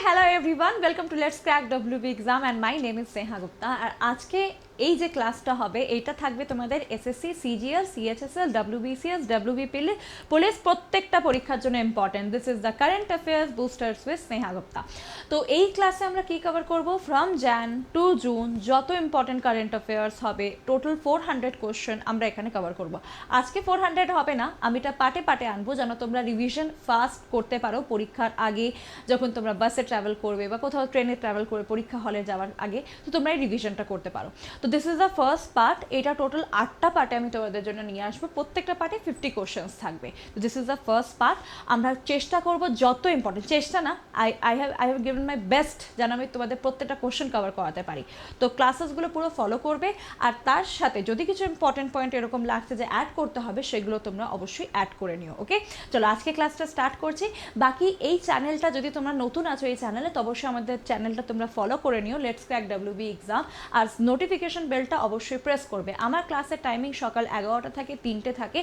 hello everyone, welcome to Let's Crack WB exam and my name is Sneha Gupta আর আজকে এই যে ক্লাসটা হবে এইটা থাকবে তোমাদের SSC CGL CHSL WBCS WBPL police প্রত্যেকটা পরীক্ষার জন্য important. This is the current affairs boosters with Sneha Gupta. তো এই ক্লাসে আমরা কি কভার করব, ফ্রম jan টু জুন যত ইম্পর্টেন্ট কারেন্ট অ্যাফেয়ার্স হবে টোটাল 400 কোশ্চেন আমরা এখানে কভার করব। আজকে 400 হবে না, আমি এটা পাটে পাটে আনবো যেন তোমরা রিভিশন ফাস্ট করতে পারো পরীক্ষার আগে, যখন তোমরা বাসে ট্রাভেল করবে বা কোথাও ট্রেনে ট্রাভেল করবে পরীক্ষা হলে যাওয়ার আগে, তো তোমরা এই রিভিশনটা করতে পারো। তো this is the first part. এটা টোটাল 8টা পার্টে আমি তোমাদের জন্য নিয়ে আসবো, প্রত্যেকটা পার্টে 50 কোশ্চেন্স থাকবে। তো this is the first part. আমরা চেষ্টা করব যত ইম্পর্টেন্ট, চেষ্টা না, I have given my best যেন আমি তোমাদের প্রত্যেকটা কোশ্চেন কভার করাতে পারি। তো ক্লাসেসগুলো পুরো ফলো করবে, আর তার সাথে যদি কিছু ইম্পর্টেন্ট পয়েন্ট এরকম লাগছে যে অ্যাড করতে হবে সেগুলো তোমরা অবশ্যই অ্যাড করে নিও। ওকে, চলো আজকে ক্লাসটা স্টার্ট করছি। বাকি এই চ্যানেলটা যদি তোমরা নতুন আছো এই চ্যানেলে, তো অবশ্যই আমাদের চ্যানেলটা তোমরা ফলো করে নিও, লেটস ক্র্যাক WB এক্সাম, আর নোটিফিকেশন বেলটা অবশ্যই প্রেস করবে। আমার ক্লাসের টাইমিং সকাল 11টা থেকে 3টে থাকে,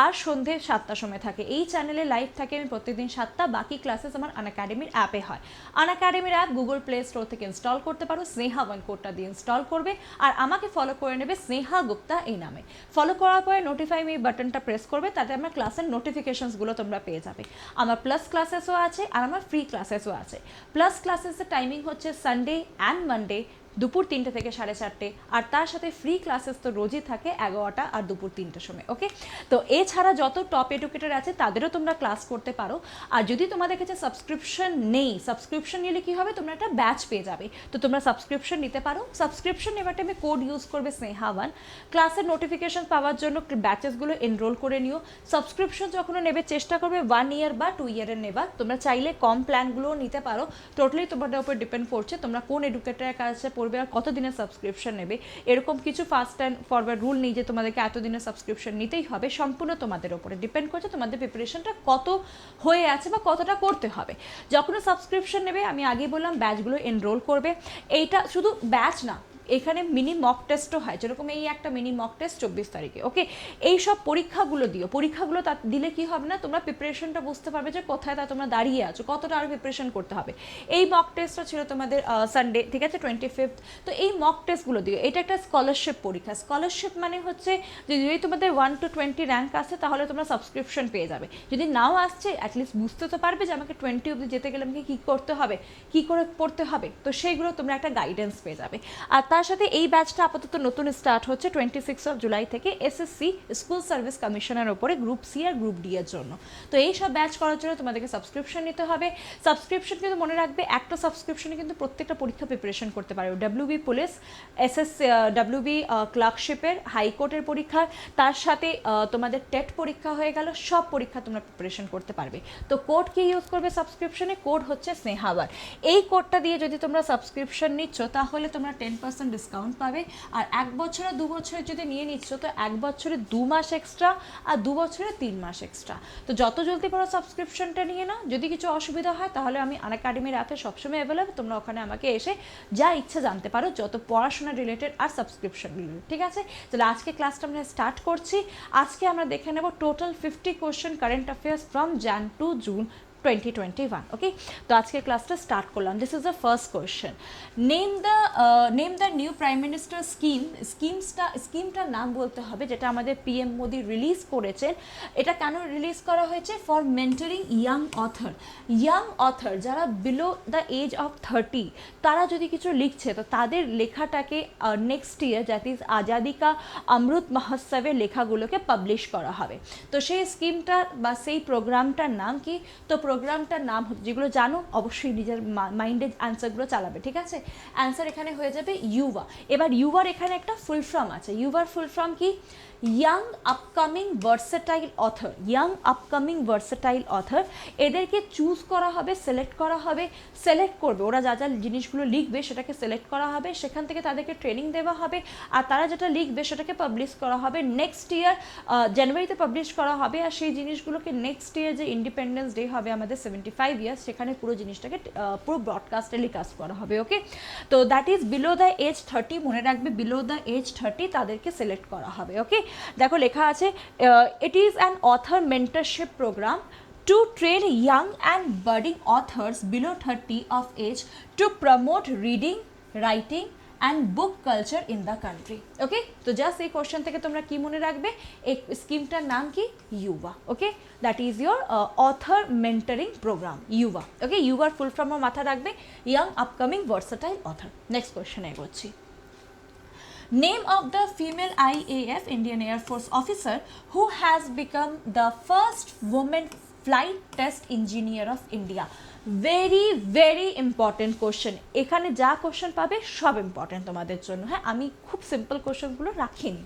আর সন্ধে 7টার সময় থাকে। এই চ্যানেলে লাইভ থাকে আমি প্রত্যেকদিন 7টা। বাকি ক্লাসেস আমার আনএকাডেমির অ্যাপে হয়। আনএকাডেমির অ্যাপ গুগল প্লে স্টোর থেকে ইনস্টল করতে পারো, স্নেহা ওয়ান কোডটা দিয়ে ইনস্টল করবে, আর আমাকে ফলো করে নেবে স্নেহা গুপ্তা এই নামে। ফলো করার পরে নোটিফাই মি বাটনটা প্রেস করবে, তাতে আমার ক্লাসের নোটিফিকেশনসগুলো তোমরা পেয়ে যাবে। আমার প্লাস ক্লাসেসও আছে আর আমার ফ্রি ক্লাসেসও আছে। প্লাস ক্লাসেসের টাইমিং হচ্ছে সানডে অ্যান্ড মানডে দুপুর 3টে থেকে 4:30, আর তার সাথে ফ্রি ক্লাসেস তো রোজই থাকে 11টা আর দুপুর 3টের সময়। ওকে, তো এছাড়া যত টপ এডুকেটর আছে তাদেরও তোমরা ক্লাস করতে পারো। আর যদি তোমাদের কাছে সাবস্ক্রিপশন নেই, সাবস্ক্রিপশন নিলে কী হবে, তোমরা একটা ব্যাচ পেয়ে যাবে। তো তোমরা সাবস্ক্রিপশন নিতে পারো। সাবস্ক্রিপশন নেওয়ার টাইমে কোড ইউজ করবে স্নেহা ওয়ান। ক্লাসের নোটিফিকেশন পাওয়ার জন্য ব্যাচেসগুলো এনরোল করে নিও। সাবস্ক্রিপশন যখন নেবে চেষ্টা করবে 1 ইয়ার বা 2 ইয়ারের নেবার। তোমরা চাইলে কম প্ল্যানগুলোও নিতে পারো, টোটালি তোমাদের উপর ডিপেন্ড করছে তোমরা কোন এডুকেটরের কাছে পড়বে আর কত দিনের সাবস্ক্রিপশন নেবে। এরকম কিছু ফাস্ট অ্যান্ড ফরওয়ার্ড রুল নেই যে তোমাদেরকে এত দিনের সাবস্ক্রিপশন নিতেই হবে, সম্পূর্ণ তোমাদের উপরে ডিপেন্ড করছে তোমাদের প্রিপারেশনটা কত হয়ে আছে বা কতটা করতে হবে। যখন সাবস্ক্রিপশন নেবে আমি আগেই বললাম ব্যাচগুলো এনরোল করবে। এইটা শুধু ব্যাচ না, এখানে মিনি মক টেস্টও হয়, যেরকম এই একটা মিনি মক টেস্ট 24 তারিখে। ওকে, এই সব পরীক্ষাগুলো দিও। পরীক্ষাগুলো দিলে কি হবে না, তোমরা প্রিপারেশনটা বুঝতে পারবে যে কোথায় তা তোমরা দাঁড়িয়ে আছো, কতটা আরও প্রিপারেশন করতে হবে। এই মক টেস্টটা ছিল তোমাদের সানডে, ঠিক আছে, 25th। তো এই মক টেস্টগুলো দিও। এটা একটা স্কলারশিপ পরীক্ষা। স্কলারশিপ মানে হচ্ছে যে যদি তোমাদের 1 to 20 র্যাঙ্ক আসে তাহলে তোমরা সাবস্ক্রিপশন পেয়ে যাবে। যদি নাও আসছে অ্যাটলিস্ট বুঝতে তো পারবে যে আমাকে 20 অবধি যেতে গেলে আমাকে কী করতে হবে, কী করে পড়তে হবে। তো সেইগুলো তোমরা একটা গাইডেন্স পেয়ে যাবে। আর তার সাথে এই ব্যাচটা আপাতত নতুন স্টার্ট হচ্ছে 26 জুলাই থেকে এসএসসি স্কুল সার্ভিস কমিশনের ওপরে গ্রুপ সি আর গ্রুপ ডি এর জন্য। তো এই সব ব্যাচ করার জন্য তোমাদেরকে সাবস্ক্রিপশন নিতে হবে। সাবস্ক্রিপশন কিন্তু মনে রাখবে একটা সাবস্ক্রিপশনে কিন্তু প্রত্যেকটা পরীক্ষা প্রিপারেশন করতে পারো। WB পুলিশ, এসএসসি, WB ক্লার্কশিপের, হাইকোর্টের পরীক্ষা, তার সাথে তোমাদের টেট পরীক্ষা হয়ে গেল, সব পরীক্ষা তোমরা প্রিপারেশন করতে পারবে। তো কোড কি ইউজ করবে সাবস্ক্রিপশনে, কোড হচ্ছে স্নেহাওয়ার। এই কোডটা দিয়ে যদি তোমরা সাবস্ক্রিপশন নিচ্ছ তাহলে তোমরা 10% ডিসকাউন্ট পাবে। আর 1 বছরে 2 বছরে যদি নিয়ে নিচ্ছ তো 1 বছরে 2 মাস এক্সট্রা, আর 2 বছরে 3 মাস এক্সট্রা। তো যত জলদি করে সাবস্ক্রিপশনটা নিয়ে নাও। যদি কিছু অসুবিধা হয় তাহলে আমি আনএকাডেমির অ্যাপে সবসময় অ্যাভেলেবল, তোমরা ওখানে আমাকে এসে যা ইচ্ছা জানতে পারো, যত পড়াশোনা রিলেটেড আর সাবস্ক্রিপশন রিলেটেড। ঠিক আছে, তাহলে আজকে ক্লাসটা আমরা স্টার্ট করছি। আজকে আমরা দেখে নেব total 50 question current affairs from jan to June 2021। Okay, তো আজকে ক্লাসটা স্টার্ট করলাম। This is the first question. Name the new prime minister স্কিমটার নাম বলতে হবে যেটা আমাদের PM মোদি রিলিজ করেছেন। এটা কেন রিলিজ করা হয়েছে, ফর মেন্টরিং ইয়াং অথর যারা বিলো দ্য এজ অফ 30, তারা যদি কিছু লিখছে তো তাদের লেখাটাকে next year, that is Azadi কা অমৃত মহোৎসবের লেখাগুলোকে পাবলিশ করা হবে। তো সেই স্কিমটা বা সেই প্রোগ্রামটার নাম কি, তো প্রোগ্রামটার নাম যেগুলো জানো অবশ্যই নিজের মাইন্ডে অ্যান্সারগুলো চালাবে। ঠিক আছে, অ্যান্সার এখানে হয়ে যাবে ইউভা। এবার ইউভার এখানে একটা ফুল ফর্ম আছে। ইউভার ফুল ফর্ম কি, ইয়াং আপকামিং ভার্সেটাইল অথর। এদেরকে চুজ করা হবে, সিলেক্ট করা হবে, সিলেক্ট করবে ওরা যা যা জিনিসগুলো লিখবে সেটাকে সিলেক্ট করা হবে, সেখান থেকে তাদেরকে ট্রেনিং দেওয়া হবে, আর তারা যেটা লিখবে সেটাকে পাবলিশ করা হবে নেক্সট ইয়ার জানুয়ারিতে পাবলিশ করা হবে। আর সেই জিনিসগুলোকে নেক্সট ইয়ার যে ইন্ডিপেন্ডেন্স ডে হবে আমাদের 75 ইয়ার্স, সেখানে পুরো জিনিসটাকে পুরো ব্রডকাস্ট টেলিকাস্ট করা হবে। ওকে, তো that is below the age 30, মনে রাখবে বিলো দ্য এজ 30 তাদেরকে সিলেক্ট করা হবে। ওকে, দেখো লেখা আছে it is an author mentorship programme to train young and budding authors below 30 of age to promote reading, writing and book culture in the country. ওকে, তো just এই কোশ্চেন থেকে তোমরা কি মনে রাখবে, এই স্কিমটার নাম কি, YUVA. Okay, that is your author mentoring program, YUVA. Okay, ইউভার ফুল ফর্মও মাথা রাখবে, young upcoming versatile author. Next কোশ্চেনে এগোচ্ছি। Name of the female IAF Indian Air Force officer who has become the first woman flight test engineer of India. Very very important question, এখানে যা question পাবে সব important তোমাদের জন্য। হ্যাঁ, আমি খুব সিম্পল কোশ্চেনগুলো রাখিনি।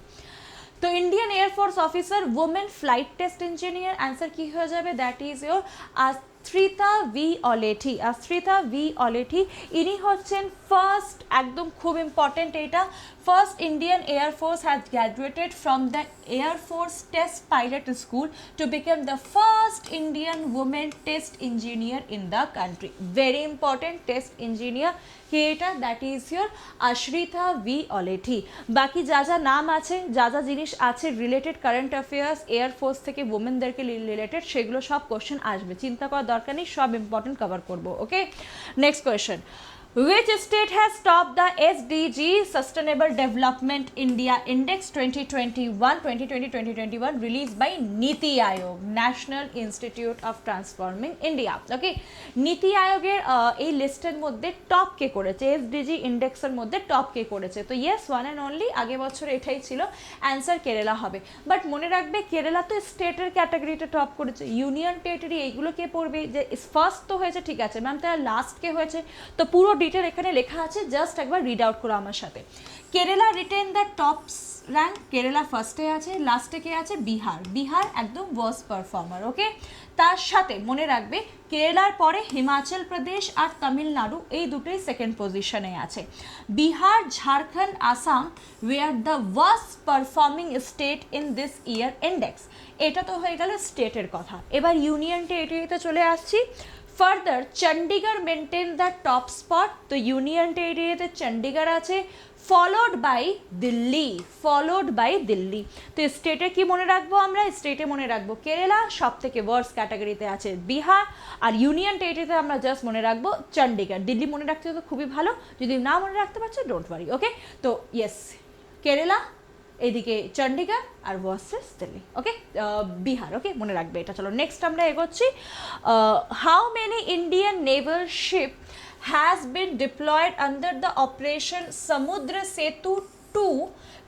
তো Indian air force officer women flight test engineer, answer কি হয়ে যাবে, that is your Ashritha V Oletti. Ashritha V Oletti, ইনি হচ্ছেন ফার্স্ট, একদম খুব ইম্পর্টেন্ট এটা, first Indian air force has graduated from the air force test pilot school to become the first Indian women test engineer in the country. Very important, test engineer কে এটা, that is your Ashritha V Oletti. বাকি যা যা নাম আছে, যা যা জিনিস আছে রিলেটেড কারেন্ট অ্যাফেয়ার্স এয়ারফোর্স থেকে ওমেনদেরকে রিলেটেড, সেগুলো সব কোশ্চেন আসবে, চিন্তা করার দরকার নেই, সব ইম্পর্টেন্ট কভার করবো। Okay, next question. Which state has topped the SDG Sustainable Development India Index 2021 released by NITI Aayog, National Institute of Transforming India. Okay, NITI আয়োগের এই লিস্টের মধ্যে টপ কে করেছে, এসডিজি ইন্ডেক্সের মধ্যে টপ কে করেছে? তো ইয়েস, ওয়ান অ্যান্ড অনলি, আগে বছর এটাই ছিল, অ্যান্সার কেরালা হবে। বাট মনে রাখবে কেরালা তো স্টেটের ক্যাটাগরিতে টপ করেছে, ইউনিয়ন টেরিটরি এইগুলো কে পড়বে, যে ফার্স্ট তো হয়েছে ঠিক আছে ম্যাম, তারা লাস্ট কে হয়েছে? তো পুরো ডিটেল এখানে লেখা আছে, জাস্ট একবার রিড আউট করো আমার সাথে। Kerala written the top rank, Kerala ফার্স্টে আছে, লাস্টে কে আছে, বিহার। বিহার একদম ওয়ার্স্ট পারফর্মার। ওকে, তার সাথে মনে রাখবে কেরালার পরে হিমাচল প্রদেশ আর তামিলনাড়ু এই দুটোই সেকেন্ড পজিশনে আছে। Bihar, Jharkhand, Assam were the worst performing state in this year index. এটা তো হয়ে গেল স্টেটের কথা, এবার ইউনিয়ন টেরিটরিতে চলে আসছি। Further Chandigarh maintain the top spot, তো ইউনিয়ন টেরিটরিতে চণ্ডীগড় আছে, followed by Delhi, followed by Delhi. তো স্টেটে কি মনে রাখবো আমরা, স্টেটে মনে রাখবো কেরালা, সব থেকে ওয়ার্স্ট ক্যাটাগরিতে আছে বিহার, আর ইউনিয়ন টেরিটরিতে আমরা জাস্ট মনে রাখবো চণ্ডীগড়। দিল্লি মনে রাখতে তো খুবই ভালো, যদি না মনে রাখতে পারছো ডোন্ট ওয়ারি। ওকে, তো ইয়েস কেরালা, এদিকে চণ্ডীগড় আর versus Delhi. Okay, Bihar. Okay, মনে রাখবে এটা। চলো নেক্সট আমরা এগোচ্ছি। How many Indian naval ship has been deployed under the operation Samudra Setu 2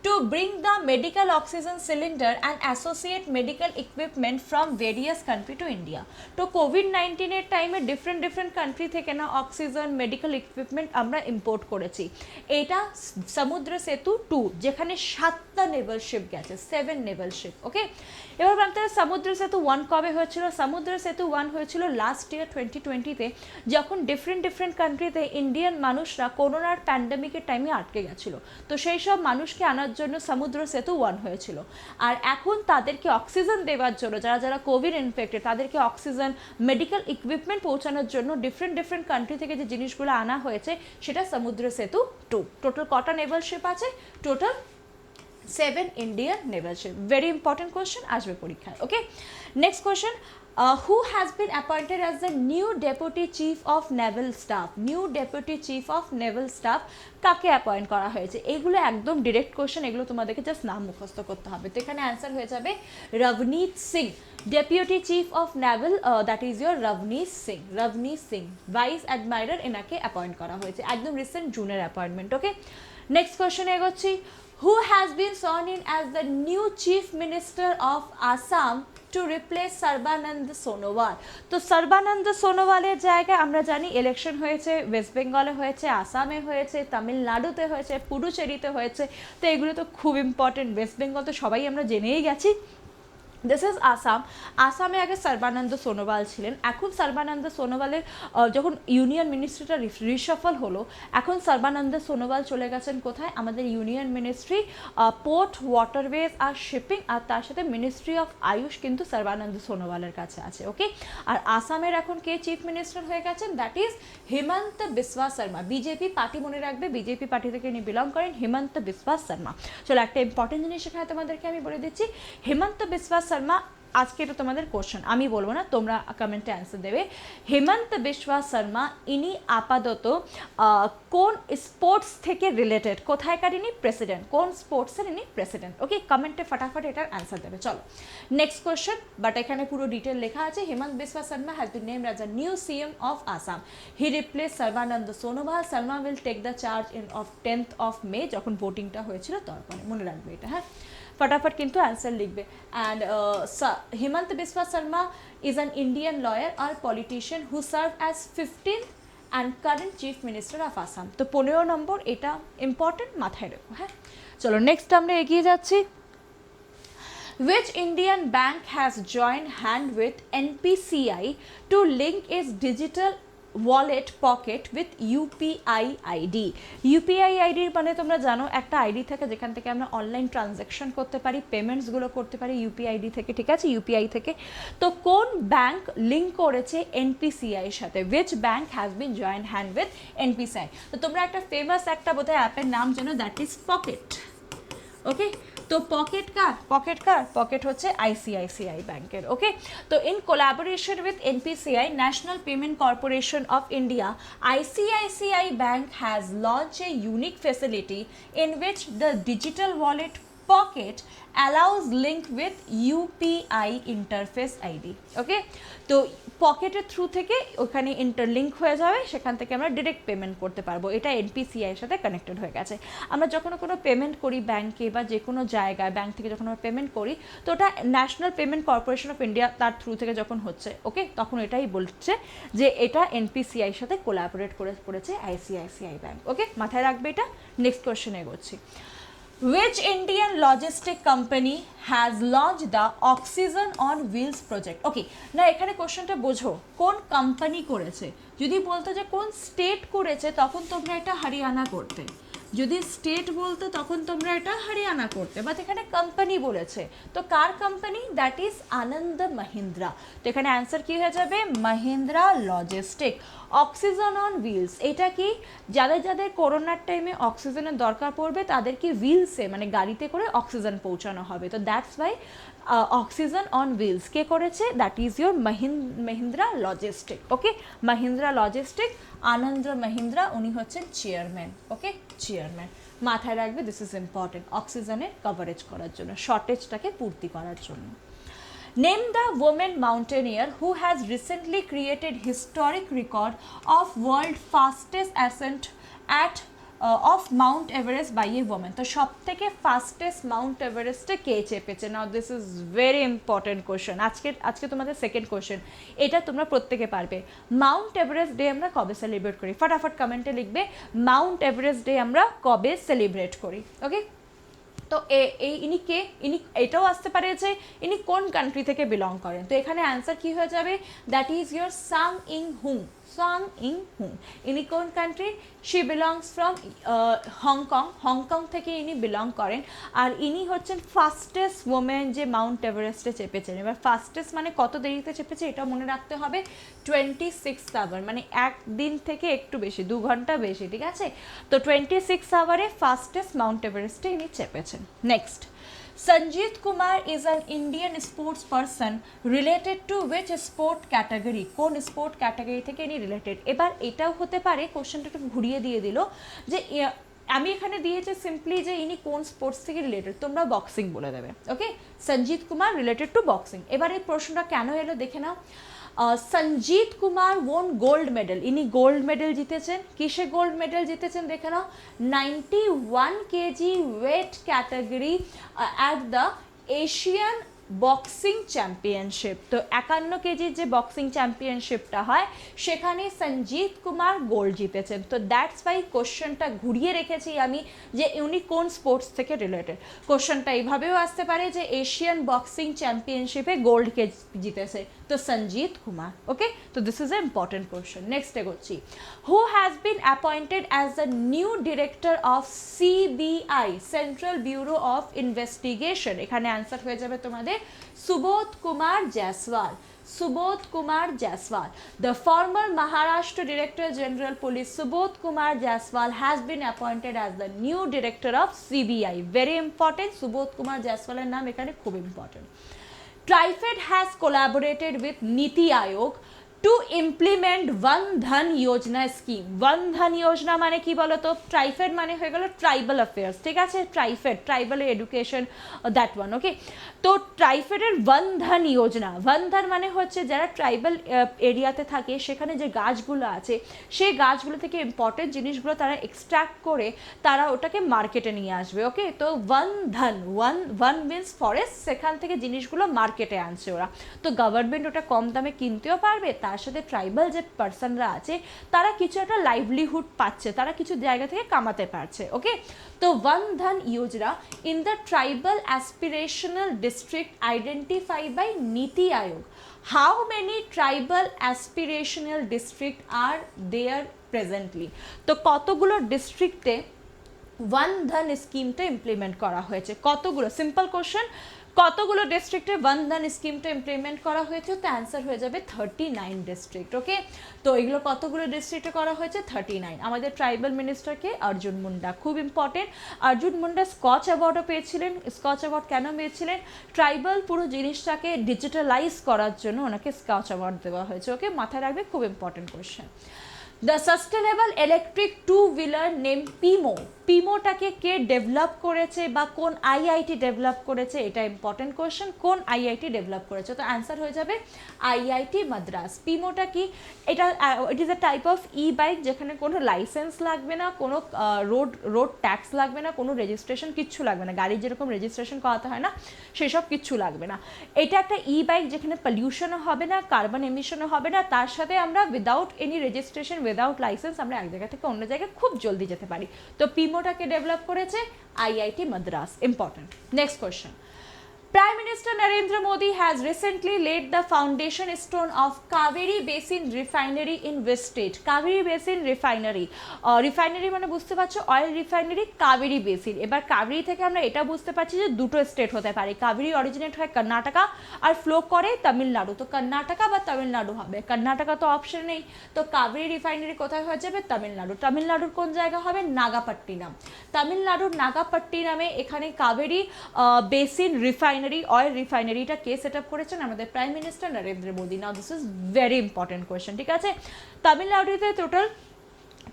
to bring the medical oxygen cylinder and associate medical equipment from various country to India. তো COVID-19 এর টাইমে different country থেকে না oxygen, medical equipment আমরা import করেছি। এটা সমুদ্র সেতু 2, যেখানে 7টা নেভাল শিপ গেছে, 7 নেভাল শিপ। ওকে, এবার ভাবতে সমুদ্র সেতু 1 কবে হয়েছিল? সমুদ্র সেতু 1 হয়েছিল লাস্ট ইয়ার 2020-তে, যখন ডিফারেন্ট কান্ট্রিতে ইন্ডিয়ান মানুষরা করোনার প্যান্ডেমিকের টাইমে আটকে গেছিল। তো সেই সব মানুষকে আনার জন্য সমুদ্র সেতু 1 হয়েছিল। আর এখন তাদেরকে অক্সিজেন দেওয়ার জন্য, যারা যারা কোভিড ইনফেক্টেড তাদেরকে অক্সিজেন, মেডিকেল ইকুইপমেন্ট পৌঁছানোর জন্য ডিফারেন্ট কান্ট্রি থেকে যে জিনিসগুলো আনা হয়েছে সেটা সমুদ্র সেতু 2। টোটাল কটা নেভাল শিপ আছে? Total 7 Indian naval ship. Very important question, আসবে পরীক্ষায়। Okay, next question. Who has been appointed as the new Deputy Chief of Naval Staff? New Deputy Chief of Naval Staff কাকে appoint করা হয়েছে? এগুলো একদম direct question, এগুলো তোমাদেরকে just নাম মুখস্থ করতে হবে। তো এখানে অ্যান্সার হয়ে যাবে Ravneet Singh. Deputy chief of naval, that is your Ravneet Singh. Ravneet Singh vice admiral, এনাকে অ্যাপয়েন্ট করা হয়েছে, একদম রিসেন্ট জুনের অ্যাপয়েন্টমেন্ট। ওকে, নেক্সট কোয়েশ্চেনে এগোচ্ছি। Who has been sworn in as the new Chief Minister of Assam to replace Sarbananda Sonowal? তো সর্বানন্দ সোনোওয়ালের জায়গায় আমরা জানি ইলেকশন হয়েছে, ওয়েস্ট বেঙ্গলে হয়েছে, আসামে হয়েছে, তামিলনাড়ুতে হয়েছে, পুডুচেরিতে হয়েছে। তো এগুলো তো খুব ইম্পর্টেন্ট। ওয়েস্ট বেঙ্গল তো সবাই আমরা জেনেই গেছি। This is Assam. আসামে আগে সর্বানন্দ সোনোওয়াল ছিলেন, এখন সর্বানন্দ সোনোওয়ালের যখন ইউনিয়ন মিনিস্ট্রিটা রিশফল হলো, এখন সর্বানন্দ সোনোওয়াল চলে গেছেন কোথায়? আমাদের ইউনিয়ন মিনিস্ট্রি পোর্ট, ওয়াটারওয়েজ আর শিপিং, আর তার সাথে মিনিস্ট্রি অফ আয়ুষ কিন্তু সর্বানন্দ সোনোওয়ালের কাছে আছে। ওকে, আর আসামের এখন কে চিফ মিনিস্টার হয়ে গেছেন? That is Himanta Biswa Sarma. BJP party মনে রাখবে, বিজেপি পার্টি থেকে ইনি বিলং করেন, হিমন্ত বিসওয়া শর্মা। চলো একটা ইম্পর্টেন্ট জিনিস এখানে তোমাদেরকে আমি বলে দিচ্ছি। হিমন্ত বিসওয়া শর্মা আজকে এটা তোমাদের কোশ্চেন, আমি বলবো না, তোমরা কমেন্টে অ্যান্সার দেবে। হেমন্ত বিশ্বা শর্মা ইনি আপাতত কোন স্পোর্টস থেকে রিলেটেড, কোথায়কার ইনি প্রেসিডেন্ট, কোন স্পোর্টসের ইনি প্রেসিডেন্ট? ওকে, কমেন্টে ফটাফট এটার অ্যান্সার দেবে। চলো নেক্সট কোশ্চেন, বাট এখানে পুরো ডিটেল লেখা আছে। Hemanta Biswa Sarma has been named as a new CM of Assam. He replace Sarbananda Sonowal. Sarma will take the charge in of 10th of May, যখন ভোটিংটা হয়েছিল তারপরে, মনে রাখবে এটা। হ্যাঁ, फटाफट किंतु आंसर लिखबे। And Hemant Biswa Sarma is an Indian lawyer और politician who serve as 15th and current chief minister of Assam. तो 15 नम्बर এটা ইম্পর্টেন্ট, মাথায় রেখো। হ্যাঁ, চলো নেক্সট আমরা এগিয়ে যাচ্ছি। Which Indian bank has joined hand with NPCI to link its digital wallet pocket with UPI ID? UPI আইডির মানে তোমরা জানো একটা আইডি থাকে যেখান থেকে আমরা অনলাইন ট্রানজ্যাকশন করতে পারি, পেমেন্টসগুলো করতে পারি ইউপিআই আইডি থেকে, ঠিক আছে, ইউপিআই থেকে। তো কোন ব্যাংক লিঙ্ক করেছে এনপিসিআই এর সাথে? Which bank has been join hand with NPCI? তো তোমরা একটা ফেমাস একটা বোধহয় অ্যাপের নাম জানো, দ্যাট ইজ পকেট। ওকে, তো পকেট হচ্ছে আইসিআইসিআই ব্যাংকের। ওকে, তো in collaboration with NPCI, national payment corporation of India, ICICI bank has launch a unique facility in which the digital wallet pocket allows link with UPI interface ID. Okay, তো পকেটের through থেকে ওখানে interlink হয়ে যাবে, সেখান থেকে আমরা direct payment করতে পারবো। এটা এনপিসিআই এর সাথে কানেক্টেড হয়ে গেছে। আমরা যখন কোনো পেমেন্ট করি ব্যাংকে বা যে কোনো জায়গায়, ব্যাংক থেকে যখন আমরা পেমেন্ট করি, তো ওটা national payment corporation of India তার থ্রু থেকে যখন হচ্ছে, ওকে, তখন এটাই বলছে যে এটা এনপিসিআই এর সাথে কোলাবোরেট করেছে আইসিআইসিআই ব্যাংক। ওকে, মাথায় রাখবে এটা। নেক্সট কোয়েশ্চেন এগোচ্ছি। Which Indian logistic company has launched the Oxygen on Wheels project? ওকে, না এখানে কোশ্চেনটা বোঝো, কোন কোম্পানি করেছে। যদি বলতো যে কোন স্টেট করেছে, তখন তোমরা এটা হরিয়ানা করতে। যদি স্টেট বলতো তখন তোমরা এটা হরিয়ানা করতে, বাট এখানে কোম্পানি বলেছে, তো কার কোম্পানি? That is Anand Mahindra. তো এখানে অ্যান্সার কি হয়ে যাবে? Mahindra logistic. Oxygen on wheels, এটা কি? যাদের যাদের করোনার টাইমে অক্সিজেনের দরকার পড়বে তাদেরকে হুইলসে মানে গাড়িতে করে অক্সিজেন পৌঁছানো হবে। তো that's why oxygen on wheels কে করেছে? That is your Mahindra logistic. Okay, Mahindra logistic, Anand Mahindra, উনি হচ্ছেন চেয়ারম্যান। ওকে, চেয়ারম্যান, মাথায় রাখবে, দিস ইজ ইম্পর্টেন্ট অক্সিজেনের কভারেজ করার জন্য, শর্টেজটাকে পূর্তি করার জন্য। Name the woman mountaineer who has recently created historic record of world fastest ascent at of Mount Everest by a woman. তো সব থেকে ফাস্টেস্ট মাউন্ট এভারেস্টে কে চেপেছে? Now this is very important question. আজকে তোমাদের সেকেন্ড কোশ্চেন, এটা তোমরা প্রত্যেকে পারবে। মাউন্ট এভারেস্ট ডে আমরা কবে সেলিব্রেট করি? ফটাফট কমেন্টে লিখবে মাউন্ট এভারেস্ট ডে আমরা কবে সেলিব্রেট করি। ওকে, তো ইনি কে? ইনি এটাও আসতে পারে যে ইনি কোন কান্ট্রি থেকে বিলং করেন। তো এখানে অ্যান্সার কি হয়ে যাবে? দ্যাট ইজ ইয়োর সাং ইং হুং। সাং ইং হুং, ইনি কোন country? She belongs from Hong Kong. Hong Kong থেকে ইনি বিলং করেন, আর ইনি হচ্ছেন ফাস্টেস্ট ওমেন যে মাউন্ট এভারেস্টে চেপেছেন। এবার ফাস্টেস্ট মানে কত দেরিতে চেপেছে এটা মনে রাখতে হবে, 26 আওয়ার, মানে একদিন থেকে একটু বেশি, 2 ঘন্টা বেশি, ঠিক আছে। তো 26 আওয়ারে ফাস্টেস্ট মাউন্ট এভারেস্টে ইনি চেপেছেন। Next, Sanjit Kumar is an Indian sports person related to which sport category? কোন স্পোর্ট ক্যাটাগরি থেকে ইনি রিলেটেড? এবার এটাও হতে পারে, কোশ্চেনটা একটু ঘুরিয়ে দিয়ে দিল যে আমি এখানে দিয়েছি সিম্পলি যে ইনি কোন স্পোর্টস থেকে রিলেটেড, তোমরা বক্সিং বলে দেবে। Okay, Sanjit Kumar related to boxing. এবার এই প্রশ্নটা কেন এলো দেখে নাও। Sanjit Kumar won gold medal, ইনি গোল্ড মেডেল জিতেছেন। কিসে গোল্ড মেডেল জিতেছেন দেখে নাও? 91 KG weight category at the Asian boxing championship. তো 51 কেজির যে বক্সিং চ্যাম্পিয়নশিপটা হয় সেখানে সঞ্জিত কুমার গোল্ড জিতেছেন। তো দ্যাটস ওয়াই কোশ্চেনটা ঘুরিয়ে রেখেছি আমি যে উনি কোন স্পোর্টস থেকে রিলেটেড। কোশ্চেনটা এইভাবেও আসতে পারে যে এশিয়ান বক্সিং চ্যাম্পিয়নশিপে গোল্ড কে জিতেছে, তো সঞ্জিত কুমার। ওকে, তো this is a important question. Next এগোচ্ছি। Who has been appointed as the new director of CBI, central bureau of investigation? এখানে অ্যান্সার হয়ে যাবে তোমাদের Subodh Kumar Jaiswal. Subodh Kumar Jaiswal. The former Maharashtra Director General Police Subodh Kumar Jaiswal has been appointed as the new director of CBI. Very important, Subodh Kumar Jaiswal এর নাম এখানে খুব important. TRIFED has collaborated with NITI Aayog to implement one Dhan Yojana scheme. One Dhan যোজনা মানে কি বলতো? ট্রাইফেড মানে হয়ে গেল ট্রাইবাল অ্যাফেয়ার্স, ঠিক আছে? TRIFED, tribal education, that one, ওকে? তো ট্রাইফেডের ওয়ান ধন যোজনা, ওয়ান ধন মানে হচ্ছে যারা ট্রাইবাল এরিয়াতে থাকে সেখানে যে গাছগুলো আছে সেই গাছগুলো থেকে ইম্পর্টেন্ট জিনিসগুলো তারা এক্সট্র্যাক্ট করে তারা ওটাকে মার্কেটে নিয়ে আসবে, ওকে? তো ওয়ান ধন, ওয়ান মিনস ফরেস্ট, সেখান থেকে জিনিসগুলো মার্কেটে আনছে ওরা। তো গভর্নমেন্ট ওটা কম দামে কিনতেও পারবে, তার সাথে ট্রাইবাল যে পার্সনরা আছে তারা কিছু একটা লাইভলিহুড পাচ্ছে, তারা কিছু জায়গা থেকে কামাতে পারছে, ওকে? তো Van Dhan Yojana in the tribal aspirational district identify by Niti Aayog. How many tribal aspirational district are there presently? তো কতগুলো ডিস্ট্রিক্টে ওয়ান ধন স্কিমটা ইমপ্লিমেন্ট করা হয়েছে? কতগুলো? সিম্পল কোশ্চেন, কতগুলো ডিস্ট্রিক্টে ওয়ান ধন স্কিমটা ইমপ্লিমেন্ট করা হয়েছে? তো অ্যান্সার হয়ে যাবে 39 ডিস্ট্রিক্ট, ওকে? তো এগুলো কতগুলো ডিস্ট্রিক্টে করা হয়েছে? 39। আমাদের ট্রাইবাল মিনিস্টারকে অর্জুন মুন্ডা, খুব ইম্পর্টেন্ট। অর্জুন মুন্ডা স্কচ অ্যাওয়ার্ডও পেয়েছিলেন। স্কচ অ্যাওয়ার্ড কেন পেয়েছিলেন? ট্রাইবাল পুরো জিনিসটাকে ডিজিটালাইজ করার জন্য ওনাকে স্কচ অ্যাওয়ার্ড দেওয়া হয়েছে, ওকে? মাথায় রাখবে, খুব important question. The sustainable electric two wheeler name Pimo, পিমোটাকে কে ডেভেলপ করেছে বা কোন আইআইটি ডেভেলপ করেছে? এটা ইম্পর্টেন্ট কোয়েশ্চেন, কোন আইআইটি ডেভেলপ করেছে? তো অ্যান্সার হয়ে যাবে আইআইটি মাদ্রাস। পিমোটা কি? এটা it is a type of E bike যেখানে কোনো লাইসেন্স লাগবে না, কোনো রোড ট্যাক্স লাগবে না, কোনো রেজিস্ট্রেশন কিচ্ছু লাগবে না, গাড়ির যেরকম রেজিস্ট্রেশন করাতে হয় না সেসব কিচ্ছু লাগবে না। এটা একটা ই বাইক যেখানে পলিউশনও হবে না, কার্বন এমিশনও হবে না, তার সাথে আমরা without any registration, without licence আমরা এক জায়গা থেকে অন্য জায়গায় খুব জলদি যেতে পারি। তো পিমোটাকে ডেভেলপ করেছে IIT Madras, important. Next question. Prime Minister Narendra Modi has recently laid the foundation stone of Kaveri Basin Refinery in which state? Kaveri Basin Refinery, refinery মানে বুঝতে পারছো অয়েল রিফাইনারি, কাবেরি বেসিন। এবার কাবেরি থেকে আমরা এটা বুঝতে পারছি যে দুটো স্টেট হতে পারে। কাবেরি অরিজিনেট হয় কর্ণাটকা আর ফ্লো করে তামিলনাড়ু, তো কর্ণাটকা বা তামিলনাড়ু হবে। কর্ণাটকা তো অপশন নেই, তো কাবেরি রিফাইনারি কোথায় হয়ে যাবে? তামিলনাড়ু। তামিলনাড়ুর কোন জায়গা হবে? নাগাপট্টিনাম। তামিলনাড়ুর নাগাপট্টিনামে এখানে কাবেরি বেসিন রিফাইনারি, অয়েল রিফাইনারিটা কে সেট আপ করেছেন? আমাদের prime minister Narendra Modi. Now this is very important question, ঠিক আছে? তামিলনাড়ুতে টোটাল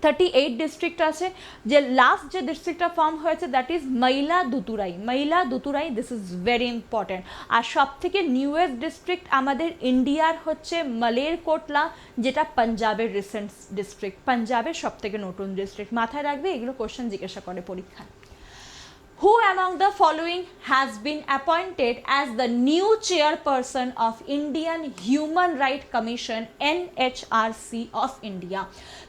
38 ডিস্ট্রিক্ট আছে। যে লাস্ট যে ডিস্ট্রিক্টটা ফর্ম হয়েছে that is Mayiladuthurai, Mayiladuthurai, this is very important. আর সব থেকে নিউয়েস্ট ডিস্ট্রিক্ট আমাদের ইন্ডিয়ার হচ্ছে মালেরকোটলা, যেটা পাঞ্জাবের রিসেন্ট ডিস্ট্রিক্ট, পাঞ্জাবের সব থেকে নতুন ডিস্ট্রিক্ট। মাথায় রাখবে, এগুলো কোশ্চেন জিজ্ঞাসা করে পরীক্ষায়। Who among the following has been appointed as the new chairperson of Indian Human Rights Commission NHRC of India?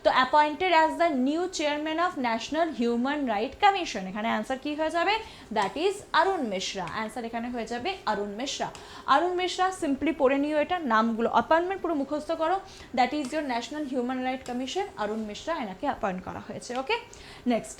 তো appointed as the new chairman of National Human Rights Commission, এখানে answer কি হয়ে যাবে? That is Arun Mishra. Answer এখানে হয়ে যাবে Arun Mishra. Arun Mishra, simply পড়ে নিও এটা, নামগুলো অ্যাপয়েন্টমেন্ট পুরো মুখস্থ করো। That is your national human right commission, Arun Mishra, এনাকে অ্যাপয়েন্ট করা হয়েছে, okay? Next.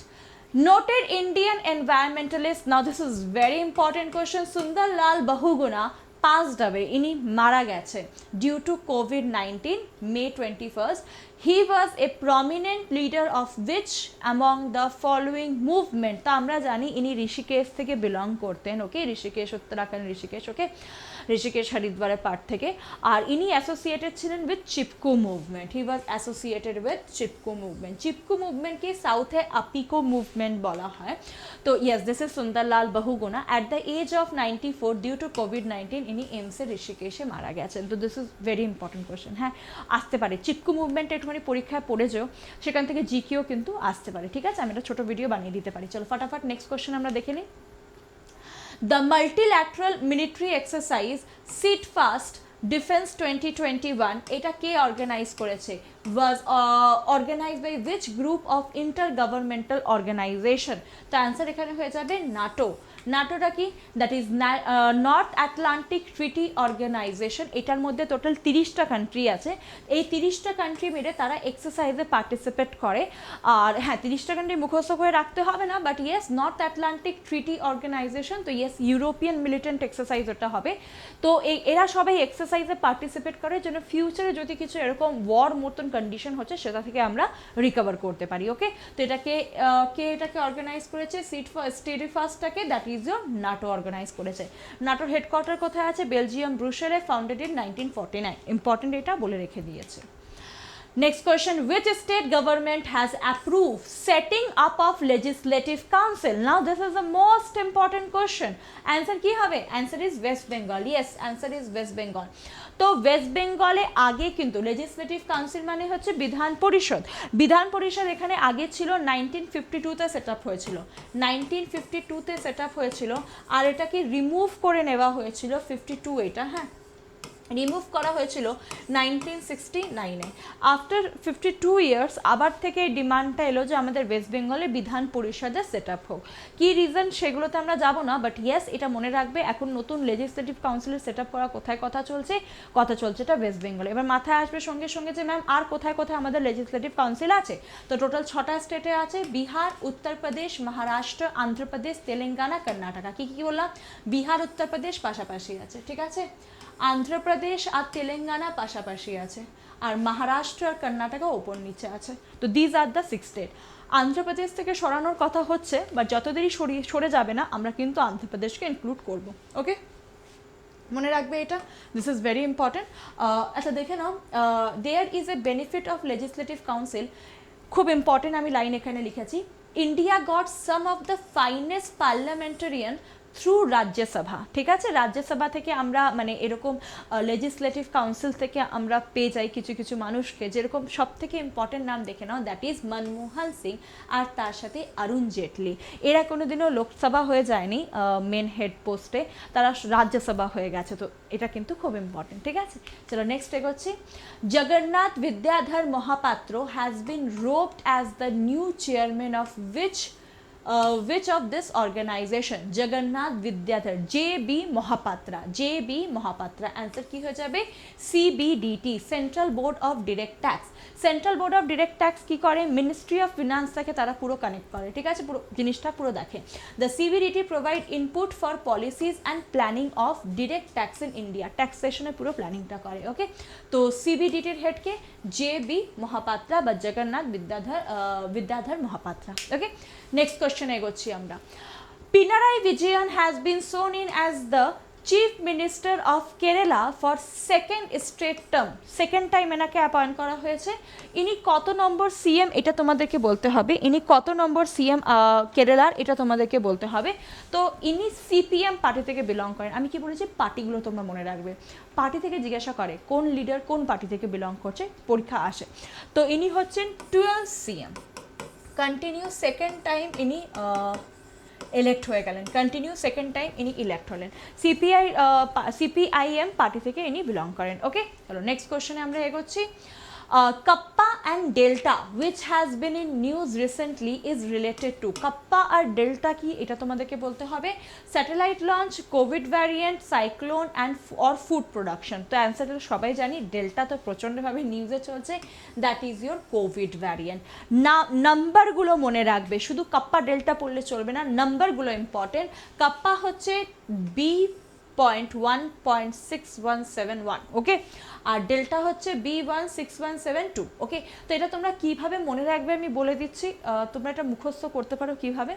Noted Indian environmentalist, now this is very important question, Sundar Lal Bahuguna passed away, ইনি মারা গেছে due to COVID-19 May 21st. He was a prominent leader of which among the following movement? তো আমরা জানি ইনি ঋষিকেশ থেকে belong করতেন, okay? Rishikesh, Uttarakhand Rishikesh, okay? Rishikesh হরিদ্বারের পার্ট থেকে। আর ইনি অ্যাসোসিয়েটেড ছিলেন with Chipko movement, he was associated with Chipko movement. Chipko মুভমেন্টকে সাউথে আপিকো মুভমেন্ট বলা হয়। তো yes, this is Sundar Lal Bahuguna. At the age of 94 due to COVID-19 ইনি এমসে ঋষিকেশে মারা গেছেন। তো this is very important question, হ্যাঁ আসতে পারে। চিপকো মুভমেন্ট একটুখানি পরীক্ষায় পড়ে যেও, সেখান থেকে জিকেও কিন্তু আসতে পারে, ঠিক আছে? আমি একটা ছোটো ভিডিও বানিয়ে দিতে পারি। চলো ফটাফট নেক্সট কোয়েশ্চেন আমরা দেখে নিই। The multilateral military exercise Sit Fast Defense 2021 এটা কে অর্গানাইজ করেছে? was organized by which group of intergovernmental organization? তো অ্যান্সার এখানে হয়ে যাবে নাটো। নাটোটা কি? That is north Atlantic treaty organization. এটার মধ্যে টোটাল 30টা কান্ট্রি আছে। এই 30টা কান্ট্রি মিলে তারা এক্সারসাইজে পার্টিসিপেট করে। আর হ্যাঁ, 30টা কান্ট্রি মুখস্থ করে রাখতে হবে না, but yes north Atlantic treaty organization, তো ইয়েস ইউরোপিয়ান মিলিটেন্ট এক্সারসাইজ ওটা হবে। তো এরা সবাই এক্সারসাইজে পার্টিসিপেট করে যেন ফিউচারে যদি কিছু এরকম ওয়ার মতন কন্ডিশন হচ্ছে সেটা থেকে আমরা রিকভার করতে পারি, ওকে? তো এটাকে কে এটাকে অর্গানাইজ করেছে? স্টেডি ফাস্টটাকে, that is your NATO organize করেছে। নাটোর হেডকোয়ার্টার কোথায় আছে? বেলজিয়াম ব্রুসেলে, ফাউন্ডেড ইন 1949। ইম্পর্টেন্ট, এটা বলে রেখে দিয়েছে। Next question, which state government has approved setting up of legislative council? Now this is the most important question. Answer কি হবে? Answer is West Bengal. Yes, answer is West Bengal. তো West বেঙ্গলে আগে কিন্তু লেজিসলেটিভ কাউন্সিল মানে হচ্ছে বিধান পরিষদ। বিধান পরিষদ এখানে আগে ছিল 1952-তে সেট আপ হয়েছিল, 1952-তে সেট আপ হয়েছিল, আর এটাকে রিমুভ করে নেওয়া হয়েছিল 52, এটা হ্যাঁ রিমুভ করা হয়েছিল 1969-এ। আফটার 52 ইয়ার্স আবার থেকে এই ডিমান্ডটা এলো যে আমাদের ওয়েস্ট বেঙ্গলে বিধান পরিষদের সেট আপ হোক। কী রিজন সেগুলোতে আমরা যাবো না, বাট ইয়েস এটা মনে রাখবে এখন নতুন লেজিসলেটিভ কাউন্সিলের সেট আপ করা কোথায় কথা চলছে এটা ওয়েস্ট বেঙ্গলে। এবার মাথায় আসবে সঙ্গে সঙ্গে যে ম্যাম আর কোথায় কোথায় আমাদের লেজিসলেটিভ কাউন্সিল আছে? তো টোটাল 6টা স্টেটে আছে, বিহার, উত্তরপ্রদেশ, মহারাষ্ট্র, অন্ধ্রপ্রদেশ, তেলেঙ্গানা, কর্ণাটকা। কী কী বললাম? বিহার, উত্তরপ্রদেশ পাশাপাশি আছে, ঠিক আছে, অন্ধ্রপ্রদেশ আর তেলেঙ্গানা পাশাপাশি আছে, আর মহারাষ্ট্র আর কর্ণাটকা ওপর নিচে আছে। তো these are the 6 state. Andhra Pradesh থেকে সরানোর কথা হচ্ছে, বা যত দেরি সরে যাবে না আমরা কিন্তু অন্ধ্রপ্রদেশকে ইনক্লুড করব। ওকে, মনে রাখবে এটা, দিস ইজ ভেরি ইম্পর্টেন্ট। আচ্ছা দেখে নাও, there is a benefit of legislative council. খুব ইম্পর্টেন্ট, আমি লাইন এখানে লিখেছি, India got some of the finest parliamentarian through Rajya Sabha. ঠিক আছে, রাজ্যসভা থেকে আমরা মানে এরকম লেজিসলেটিভ কাউন্সিল থেকে আমরা পেয়ে যাই কিছু কিছু মানুষকে, যেরকম সব থেকে ইম্পর্টেন্ট নাম দেখে নাও, দ্যাট ইজ মনমোহন সিং আর তার সাথে অরুণ জেটলি। এরা কোনোদিনও লোকসভা হয়ে যায়নি মেন হেড পোস্টে, তারা রাজ্যসভা হয়ে গেছে। তো এটা কিন্তু খুব ইম্পর্টেন্ট, ঠিক আছে। চলো নেক্সট এগোচ্ছি। Jagannath Vidyadhar Mahapatra has been roped as the new chairman of which of this organization? Jagannath Vidyadhar, JB Mahapatra, JB Mahapatra. Answer কি হয়ে যাবে? CBDT, central board of direct tax. Central board of direct tax কী করে? মিনিস্ট্রি অফ ফিনান্সটাকে তারা পুরো কানেক্ট করে, ঠিক আছে, পুরো জিনিসটা পুরো দেখে। The CBDT provide input for policies and planning of direct tax in India. ট্যাক্সেশনের পুরো প্ল্যানিংটা করে। ওকে, তো CBDTর হেডকে JB মহাপাত্রা বা Jagannath Vidyadhar Mahapatra. Okay, next question এগোচ্ছি আমরা। Pinarayi Vijayan has been sworn in as the chief minister of Kerala for second straight term. Second time এনাকে appoint করা হয়েছে। ইনি কত নম্বর CM এটা তোমাদেরকে বলতে হবে। ইনি কত নম্বর CM কেরালার এটা তোমাদেরকে বলতে হবে। তো ইনি CPM পার্টি থেকে বিলং করেন। আমি কি বলেছি? পার্টিগুলো তোমরা মনে রাখবে। পার্টি থেকে জিজ্ঞাসা করে কোন লিডার কোন পার্টি থেকে বিলং করছে, পরীক্ষা আসে। তো ইনি হচ্ছেন 12 CM। কন্টিনিউ সেকেন্ড টাইম ইনি ইলেক্ট হয়ে গেলেন, কন্টিনিউ সেকেন্ড টাইম ইনি ইলেক্ট হলেন। CPIM পার্টি থেকে ইনি বিলং করেন। ওকে, চলো নেক্সট কোয়েশ্চেনে আমরা এগোচ্ছি। Kappa and delta which has been in news recently is related to. Kappa আর ডেল্টা কি এটা তোমাদেরকে বলতে হবে। Satellite launch, covid variant, cyclone and or food production. তো অ্যান্সারটা সবাই জানি, ডেল্টা তো প্রচণ্ডভাবে নিউজে চলছে, that is your covid variant. নাম্বারগুলো মনে রাখবে, শুধু কাপ্পা ডেল্টা পড়লে চলবে না, নাম্বারগুলো ইম্পর্টেন্ট। কাপ্পা হচ্ছে B.1.6171, ওকে, আর ডেল্টা হচ্ছে B.16172। ওকে, তো এটা তোমরা কিভাবে মনে রাখবে আমি বলে দিচ্ছি, তোমরা এটা মুখস্থ করতে পারো কিভাবে।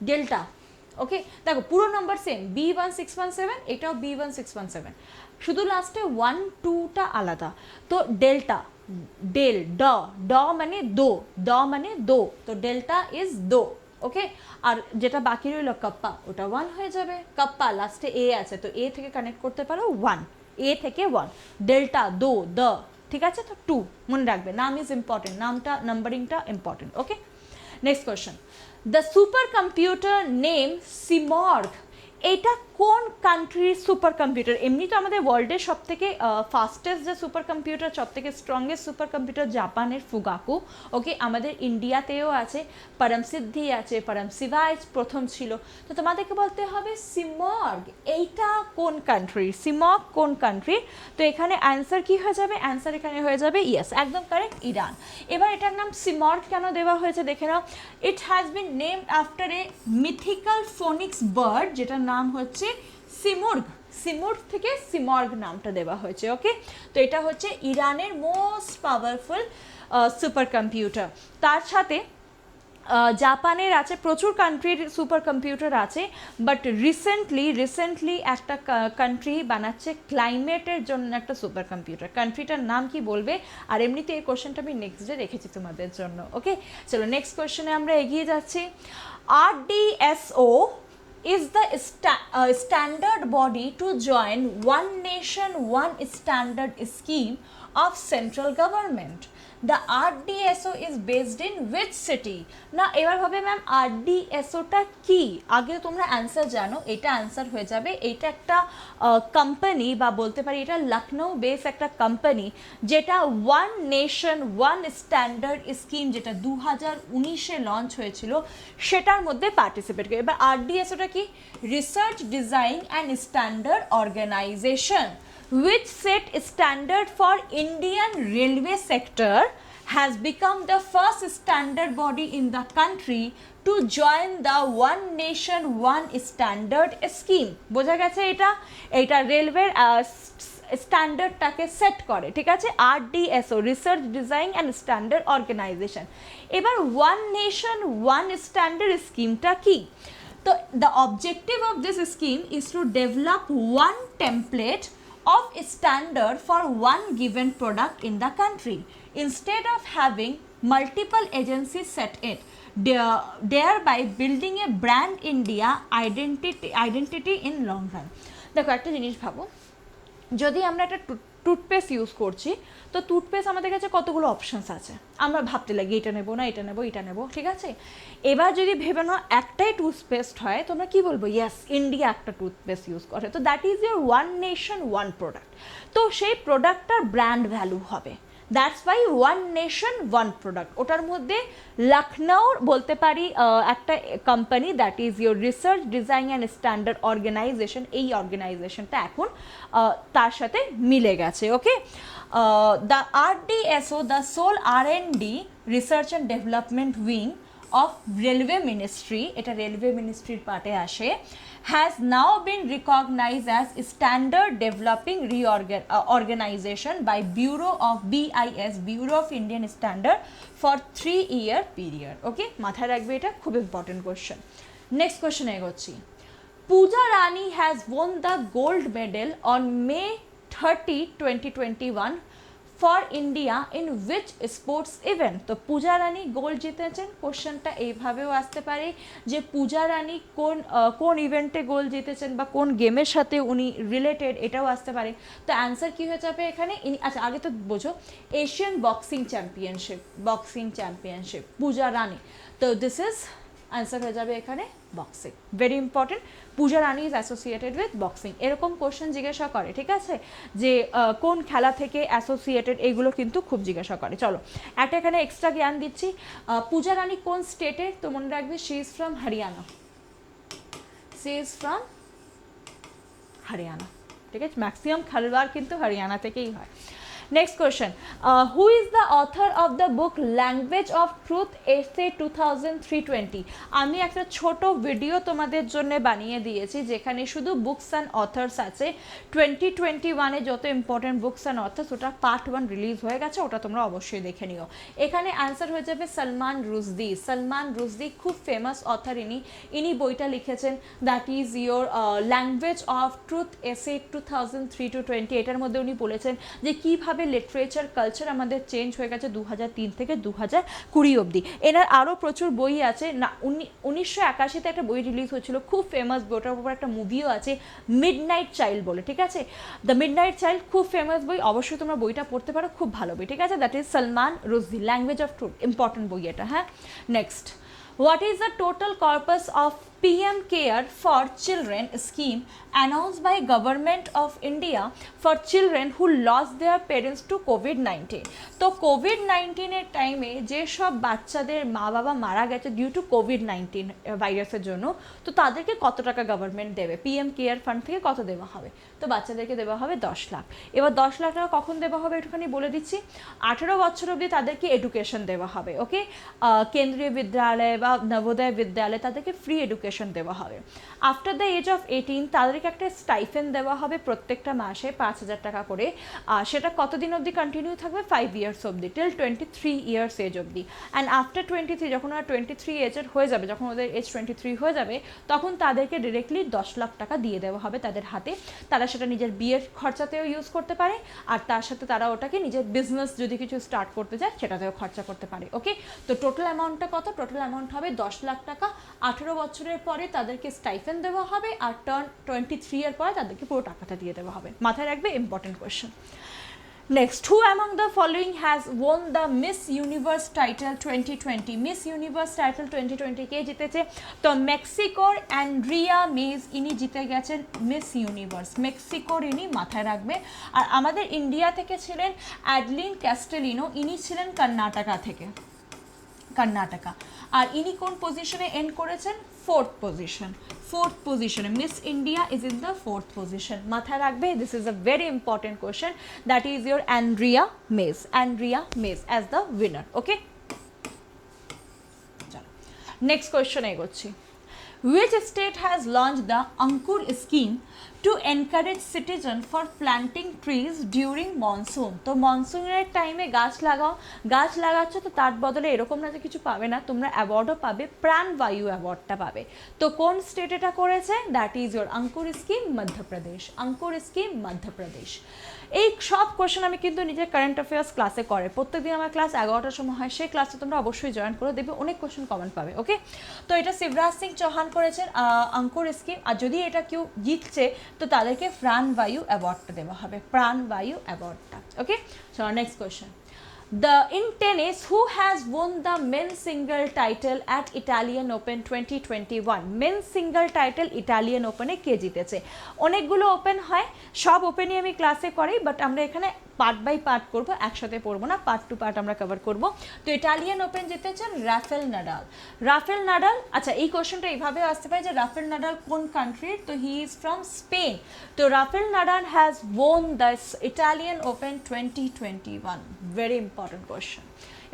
ডেল্টা, ওকে, দেখো পুরো নাম্বার সেম, B.16117, এটাও B.16117, শুধু লাস্টে 1 2টা আলাদা। তো ডেল্টা, ড মানে দো মানে দো, তো ডেল্টা ইজ দো। ওকে, আর যেটা বাকি রইল কাপ্পা, ওটা 1 হয়ে যাবে। কাপ্পা লাস্টে A আছে, তো A থেকে কানেক্ট করতে পারো 1, A থেকে 1। ডেল্টা দো দ, ঠিক আছে, তো 2 মনে রাখবে। নাম ইজ ইম্পর্টেন্ট, নামটা নাম্বারিংটা important. Okay, next question. The super computer name Simorgh, এটা কোন কান্ট্রির সুপার কম্পিউটার? এমনি তো আমাদের ওয়ার্ল্ডের সব থেকে ফাস্টেস্ট যে সুপার কম্পিউটার, সব থেকে স্ট্রংগেস্ট সুপার কম্পিউটার জাপানের ফুগাকু। ওকে, আমাদের ইন্ডিয়াতেও আছে, পরমসিদ্ধি আছে, পরমসিভাইজ প্রথম ছিল। তো তোমাদেরকে বলতে হবে সিমর্গ এইটা কোন কান্ট্রির, সিমর্গ কোন কান্ট্রির। তো এখানে অ্যান্সার কি হয়ে যাবে? অ্যান্সার এখানে হয়ে যাবে ইয়েস, একদম কারেক্ট, ইরান। এবার এটার নাম সিমর্গ কেন দেওয়া হয়েছে দেখে নাও। It has been named after a mythical phoenix bird, যেটার নাম হচ্ছে সিমুর্গ। সিমুর্গ থেকে সিমর্গ নামটা দেওয়া হয়েছে। ওকে, তো এটা হচ্ছে ইরানের মোস্ট পাওয়ারফুল সুপার কম্পিউটার। তার সাথে জাপানের আছে, প্রচুর কান্ট্রির সুপার কম্পিউটার আছে, বাট রিসেন্টলি একটা কান্ট্রি বানাচ্ছে ক্লাইমেটের জন্য একটা সুপার কম্পিউটার। কান্ট্রিটার নাম কি বলবে? আর এমনিতে এই কোশ্চেনটা আমি নেক্সট ডে রেখেছি তোমাদের জন্য। ওকে, চলো নেক্সট কোশ্চেনে আমরা এগিয়ে যাচ্ছি। RDSO is the standard body to join One Nation One Standard scheme of central government. The RDSO is based in which city? না এবার হবে ম্যাম RDSOটা কি? আগে তোমরা অ্যান্সার জানো, এটা অ্যান্সার হয়ে যাবে। এটা একটা কোম্পানি বা বলতে পারি এটা লখনৌ বেস একটা কোম্পানি, যেটা one nation one standard scheme যেটা 2019-এ লঞ্চ হয়েছিল সেটার মধ্যে পার্টিসিপেট করে। এবার RDSOটা কি? Research design and standard organization which set standard for Indian railway sector, has become the first standard body in the country to join the One Nation One Standard scheme. বোঝা গেছে? এটা রেলওয়ের স্ট্যান্ডার্ডটাকে সেট করে, ঠিক আছে? RDSO research design and standard organization. এবার one nation one standard স্কিমটা কি? তো the objective of this scheme is to develop one template of a standard for one given product in the country instead of having multiple agencies set it, thereby building a brand India identity in long run. দেখো একটা জিনিস ভাবো, যদি আমরা একটা toothpaste use করছি, তো toothpaste আমাদের কাছে কতগুলো অপশানস আছে, আমরা ভাবতে লাগি এটা নেবো না এটা নেবো এটা নেবো, ঠিক আছে? এবার যদি ভেবে নাও একটাই টুথপেস্ট হয়, তোমরা কি বলবো? ইয়েস, ইন্ডিয়া একটা টুথপেস্ট ইউজ করে, তো that is your one nation one product. তো সেই প্রোডাক্টটার ব্র্যান্ড ভ্যালু হবে, that's why one nation one product. ওটার মধ্যে লখনৌ বলতে পারি একটা company, that is your research design and standard organization, এই অর্গানাইজেশনটা এখন তার সাথে মিলে গেছে। Okay, the RDSO, the sole R&D research and development wing of railway ministry, এটা রেলওয়ে মিনিস্ট্রির পার্টে আসে, has now been recognized as standard developing organization by Bureau of BIS, Bureau of Indian Standard, for 3-year period. ওকে, মাথায় রাখবে, এটা খুব important question. Next question এগোচ্ছি। পূজা রানী has won the gold medal on May 30, 2021 for India in which sports event? তো পূজা রানী gold জিতেছেন। কোশ্চেনটা এইভাবেও আসতে পারে যে পূজা রানী কোন ইভেন্টে গোল্ড জিতেছেন বা কোন গেমের সাথে উনি রিলেটেড, এটাও আসতে পারে। তো অ্যান্সার কী হয়ে যাবে এখানে? আচ্ছা, আগে তো বোঝো, এশিয়ান বক্সিং চ্যাম্পিয়নশিপ পূজা রানী, তো দিস ইজ আনসার হয়ে যাবে এখানে boxing. Very important, Puja Rani is associated with boxing. এরকম কোশ্চেন জিজ্ঞাসা করে, ঠিক আছে, যে কোন খেলা থেকে অ্যাসোসিয়েটেড, এইগুলো কিন্তু খুব জিজ্ঞাসা করে। চলো একটা এখানে এক্সট্রা জ্ঞান দিচ্ছি। পূজা রানী কোন স্টেটের? তো মনে রাখবে শি ইজ ফ্রম হরিয়ানা, ঠিক আছে? ম্যাক্সিমাম খেলোয়াড় কিন্তু হরিয়ানা থেকেই হয়। Next question, who is the author of the book language of truth এসে 2003-20? আমি একটা ছোট ভিডিও তোমাদের জন্য বানিয়ে দিয়েছি যেখানে শুধু বুকস অ্যান্ড অথার্স আছে। 2021-এ যত ইম্পর্টেন্ট বুকস অ্যান্ড অথার্স, ওটা পার্ট 1 রিলিজ হয়ে গেছে, ওটা তোমরা অবশ্যই দেখে নিও। এখানে অ্যান্সার হয়ে যাবে সালমান রুশদি, খুব ফেমাস অথার ইনি বইটা লিখেছেন, that is your language of truth এসে 2003-20। এটার মধ্যে উনি বলেছেন যে কীভাবে লিটারেচার কালচার আমাদের চেঞ্জ হয়ে গেছে 2003 থেকে 2020 অবধি। এনার আরও প্রচুর বই আছে না। 1981-তে একটা বই রিলিজ হয়েছিল, খুব ফেমাস বই, ওটার উপর একটা মুভিও আছে, মিডনাইট চাইল্ড বলে, ঠিক আছে? দ্য মিডনাইট চাইল্ড খুব ফেমাস বই, অবশ্যই তোমরা বইটা পড়তে পারো, খুব ভালো বই, ঠিক আছে? That is Salman Rushdie, language of truth, important বই এটা। হ্যাঁ, next, what is the total corpus of PM Care for Children scheme announced by Government of India for children who lost their parents to COVID-19? তো COVID-19-এর টাইমে যেসব বাচ্চাদের মা বাবা মারা গেছে ডিউ টু COVID-19 ভাইরাসের জন্য, তো তাদেরকে কত টাকা গভর্নমেন্ট দেবে? PM কেয়ার ফান্ড থেকে কত দেওয়া হবে? তো বাচ্চাদেরকে দেওয়া হবে 10 লাখ। এবার 10 লাখ টাকা কখন দেওয়া হবে একটুখানি বলে দিচ্ছি। 18 বছর অবধি তাদেরকে এডুকেশন দেওয়া হবে। ওকে, কেন্দ্রীয় বিদ্যালয় বা নবোদয় বিদ্যালয় তাদেরকে ফ্রি এডুকেশন দেওয়া হবে। আফটার দ্য এজ অফ 18 তাদেরকে একটা স্টাইফেন্ড দেওয়া হবে প্রত্যেকটা মাসে 5,000 টাকা করে, সেটা কতদিন অবধি কন্টিনিউ থাকবে, 5 ইয়ার্স অবধি, টিল 23 ইয়ার্স এজ অবধি। অ্যান্ড আফটার 23, যখন ওরা 23 এজের হয়ে যাবে, যখন ওদের এজ 23 হয়ে যাবে, তখন তাদেরকে ডিরেক্টলি 10 লাখ টাকা দিয়ে দেওয়া হবে তাদের হাতে। তারা সেটা নিজের বিয়ের খরচাতেও ইউজ করতে পারে, আর তার সাথে তারা ওটাকে নিজের বিজনেস যদি কিছু স্টার্ট করতে চায় সেটাতেও খরচা করতে পারে। ওকে, তো টোটাল অ্যামাউন্টটা কত? টোটাল অ্যামাউন্ট হবে 10 লাখ টাকা। 18 বছরের পরে তাদেরকে স্টাইফেন্ড দেওয়া হবে, আর টার্ন 23 এর পরে তাদেরকে পুরো টাকাটা দিয়ে দেওয়া হবে। মাথায় রাখবে, important question. Next, who among the following has won the Miss Universe title 2020? Miss Universe title 2020 কে জিতেছে? তো মেক্সিকোর অ্যান্ড্রিয়া মেজ, ইনি জিতে গেছেন মিস ইউনিভার্স। মেক্সিকোর ইনি, মাথায় রাখবে। আর আমাদের ইন্ডিয়া থেকে ছিলেন অ্যাডলিন ক্যাস্টেলিনো, ইনি ছিলেন কর্ণাটকা থেকে, কর্ণাটকা। আর ইনি কোন পজিশনে এন্ড করেছেন? 4th position. 4th পজিশনে Miss India is in the 4th position. মাথায় রাখবে, this is a very important question. That is your Andrea Meza, Andrea Meza as the winner. Okay, চলো নেক্সট কোয়েশ্চেন এগোচ্ছি। Which state has launched the Ankur scheme to encourage citizens for planting trees during monsoon? তো মনসুনের টাইমে গাছ লাগাও, গাছ লাগাচ্ছ তো তার বদলে এরকম না যে কিছু পাবে না, তোমরা অ্যাওয়ার্ডও পাবে, প্রাণবায়ু অ্যাওয়ার্ডটা পাবে। তো কোন স্টেট এটা করেছে? That is your Ankur scheme, Madhya Pradesh. Ankur scheme, Madhya Pradesh. এই সব কোয়েশ্চেন আমি কিন্তু নিজের কারেন্ট অ্যাফেয়ার্স ক্লাসে করে, প্রত্যেকদিন আমার ক্লাস 11টার সময় হয়, সেই ক্লাসে তোমরা অবশ্যই জয়েন করো, দেখবে অনেক কোয়েশ্চেন কমন পাবে। ওকে, তো এটা শিবরাজ সিং চৌহান করেছেন অঙ্কুর স্কিম। আর যদি এটা কেউ জিতছে তো তাদেরকে প্রাণবায়ু অ্যাওয়ার্ডটা দেওয়া হবে, প্রাণবায়ু অ্যাওয়ার্ডটা। ওকে, চলো next question. In tennis, who has won the men's single title at Italian Open 2021? men's single title Italian Open এ কে জিতেছে? অনেকগুলো ওপেন হয়, সব ওপেনই আমি ক্লাসে করি, বাট আমরা এখানে পার্ট বাই পার্ট করবো, একসাথে পড়বো না, পার্ট টু পার্ট আমরা কভার করবো। তো ইটালিয়ান ওপেন জিতেছেন রাফেল নাডাল। রাফেল নাডাল, আচ্ছা এই কোয়েশ্চেনটা এইভাবে আসতে পারে যে রাফেল নাডাল কোন কান্ট্রির? তো হি ইজ ফ্রম স্পেন। তো Rafael Nadal has won the Italian Open 2021। Very important question.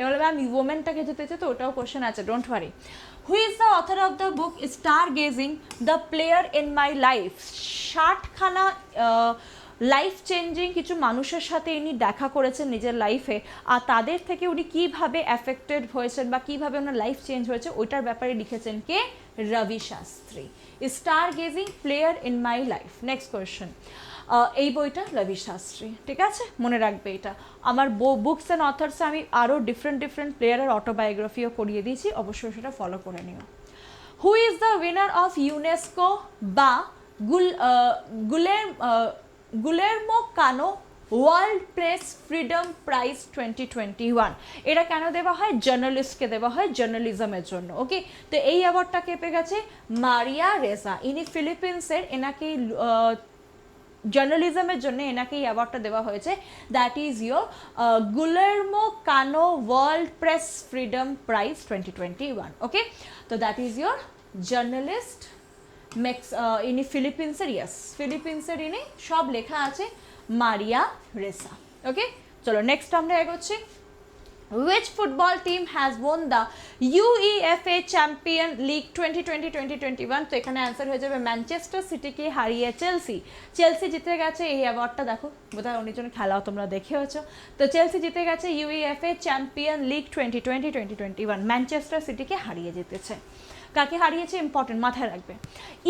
এবার ম্যাম ওমেনটাকে জিতেছে, তো ওটাও কোয়েশ্চেন আছে, don't worry. Who is the author of the book stargazing the player in my life? 60খানা life changing কিছু মানুষের সাথে ইনি দেখা করেছেন নিজের লাইফে, আর তাদের থেকে উনি কীভাবে অ্যাফেক্টেড হয়েছেন বা কীভাবে ওনার লাইফ চেঞ্জ হয়েছে ওইটার ব্যাপারে লিখেছেন কে? Ravi Shastri. Stargazing player in my life. Next question. এই বইটা রবি শাস্ত্রী, ঠিক আছে, মনে রাখবে এটা। আমার বুকস অ্যান্ড অথার্সে আমি আরও ডিফারেন্ট প্লেয়ারের অটোবায়োগ্রাফিও করিয়ে দিয়েছি, অবশ্যই সেটা ফলো করে নিও। হু is the winner of UNESCO বা গুলেরমো Cano world press freedom prize 2021? এটা কেন দেওয়া হয়? জার্নালিস্টকে দেওয়া হয় জার্নালিজমের জন্য। ওকে, তো এই অ্যাওয়ার্ডটা কে পেয়ে গেছে? মারিয়া রেজা। ইনি ফিলিপিন্সের, এনাকে জার্নালিজমের জন্য এনাকে এই অ্যাওয়ার্ডটা দেওয়া হয়েছে। That is your Guillermo Cano world press freedom prize 2021। Okay, তো দ্যাট ইজ ইয়োর জার্নালিস্ট ইনি ফিলিপিন্সের, ইয়েস ফিলিপিন্সের, ইনি সব লেখা আছে মারিয়া রেসা। ওকে, চলো নেক্সট আমরা এগোচ্ছি। Which football team has won the UEFA Champion League 2020-2021? তো এখানে অ্যান্সার হয়ে যাবে ম্যানচেস্টার সিটিকে হারিয়ে চেলসি। চেলসি জিতে গেছে এই অ্যাওয়ার্ডটা, দেখো বোধহয় অনেক জন খেলাও তোমরা দেখেওছ। তো চেলসি জিতে গেছে UEFA চ্যাম্পিয়ন লিগ 2020-2021, ম্যানচেস্টার সিটিকে হারিয়ে জিতেছে। কাকে হারিয়েছে? ইম্পর্টেন্ট, মাথায় রাখবে।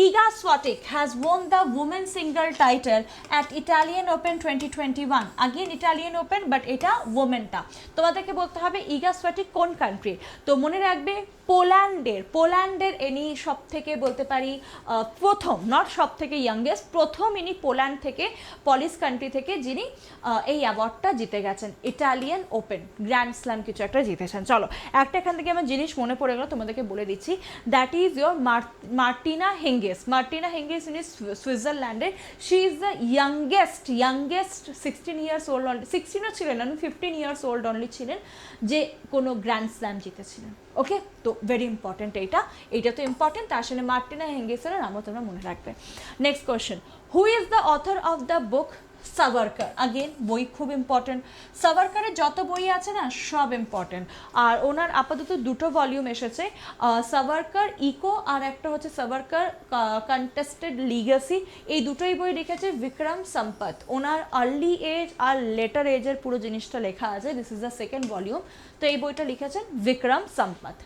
Iga Swiatek has won the women single title at Italian Open 2021। Again Italian Open, but এটা ওমেনটা। তোমাদেরকে বলতে হবে ইগা সোয়াটিক কোন কান্ট্রি। তো মনে রাখবে পোল্যান্ডের ইনি সব থেকে বলতে পারি প্রথম, নট সব থেকে ইয়াংগেস্ট, প্রথম ইনি পোল্যান্ড থেকে, পলিশ কান্ট্রি থেকে যিনি এই অ্যাওয়ার্ডটা জিতে গেছেন, ইটালিয়ান ওপেন গ্র্যান্ড স্ল্যাম কিছু একটা জিতেছেন। চলো একটা এখান থেকে আমার জিনিস মনে পড়ে গেল, তোমাদেরকে বলে দিচ্ছি। That is your Martina Hingis. Martina Hingis ইনি সুইজারল্যান্ডের। She is the youngest 16 years old, 16ও ছিলেন না, 15 ইয়ার্স ওল্ড অনলি ছিলেন যে কোনো গ্র্যান্ড স্ল্যাম জিতেছিলেন। ওকে, তো ভেরি ইম্পর্টেন্ট এইটা তো ইম্পর্টেন্ট, তার সাথে মার্টিনা হিঙ্গেসের নামও তোমরা মনে রাখবে। Next question. Who is the author of the book Savarkar, again বই খুব ইম্পর্টেন্ট, সাভারকারের যত বই আছে না সব ইম্পর্টেন্ট। আর ওনার আপাতত দুটো ভলিউম এসেছে, সাভারকার ইকো আর একটা হচ্ছে সাভারকার কন্টেস্টেড লিগেসি, এই দুটোই বই লিখেছে বিক্রম সম্পত। ওনার আর্লি এজ আর লেটার এজের পুরো জিনিসটা লেখা আছে, this is the second volume, তো এই বইটা লিখেছেন বিক্রম সম্পত।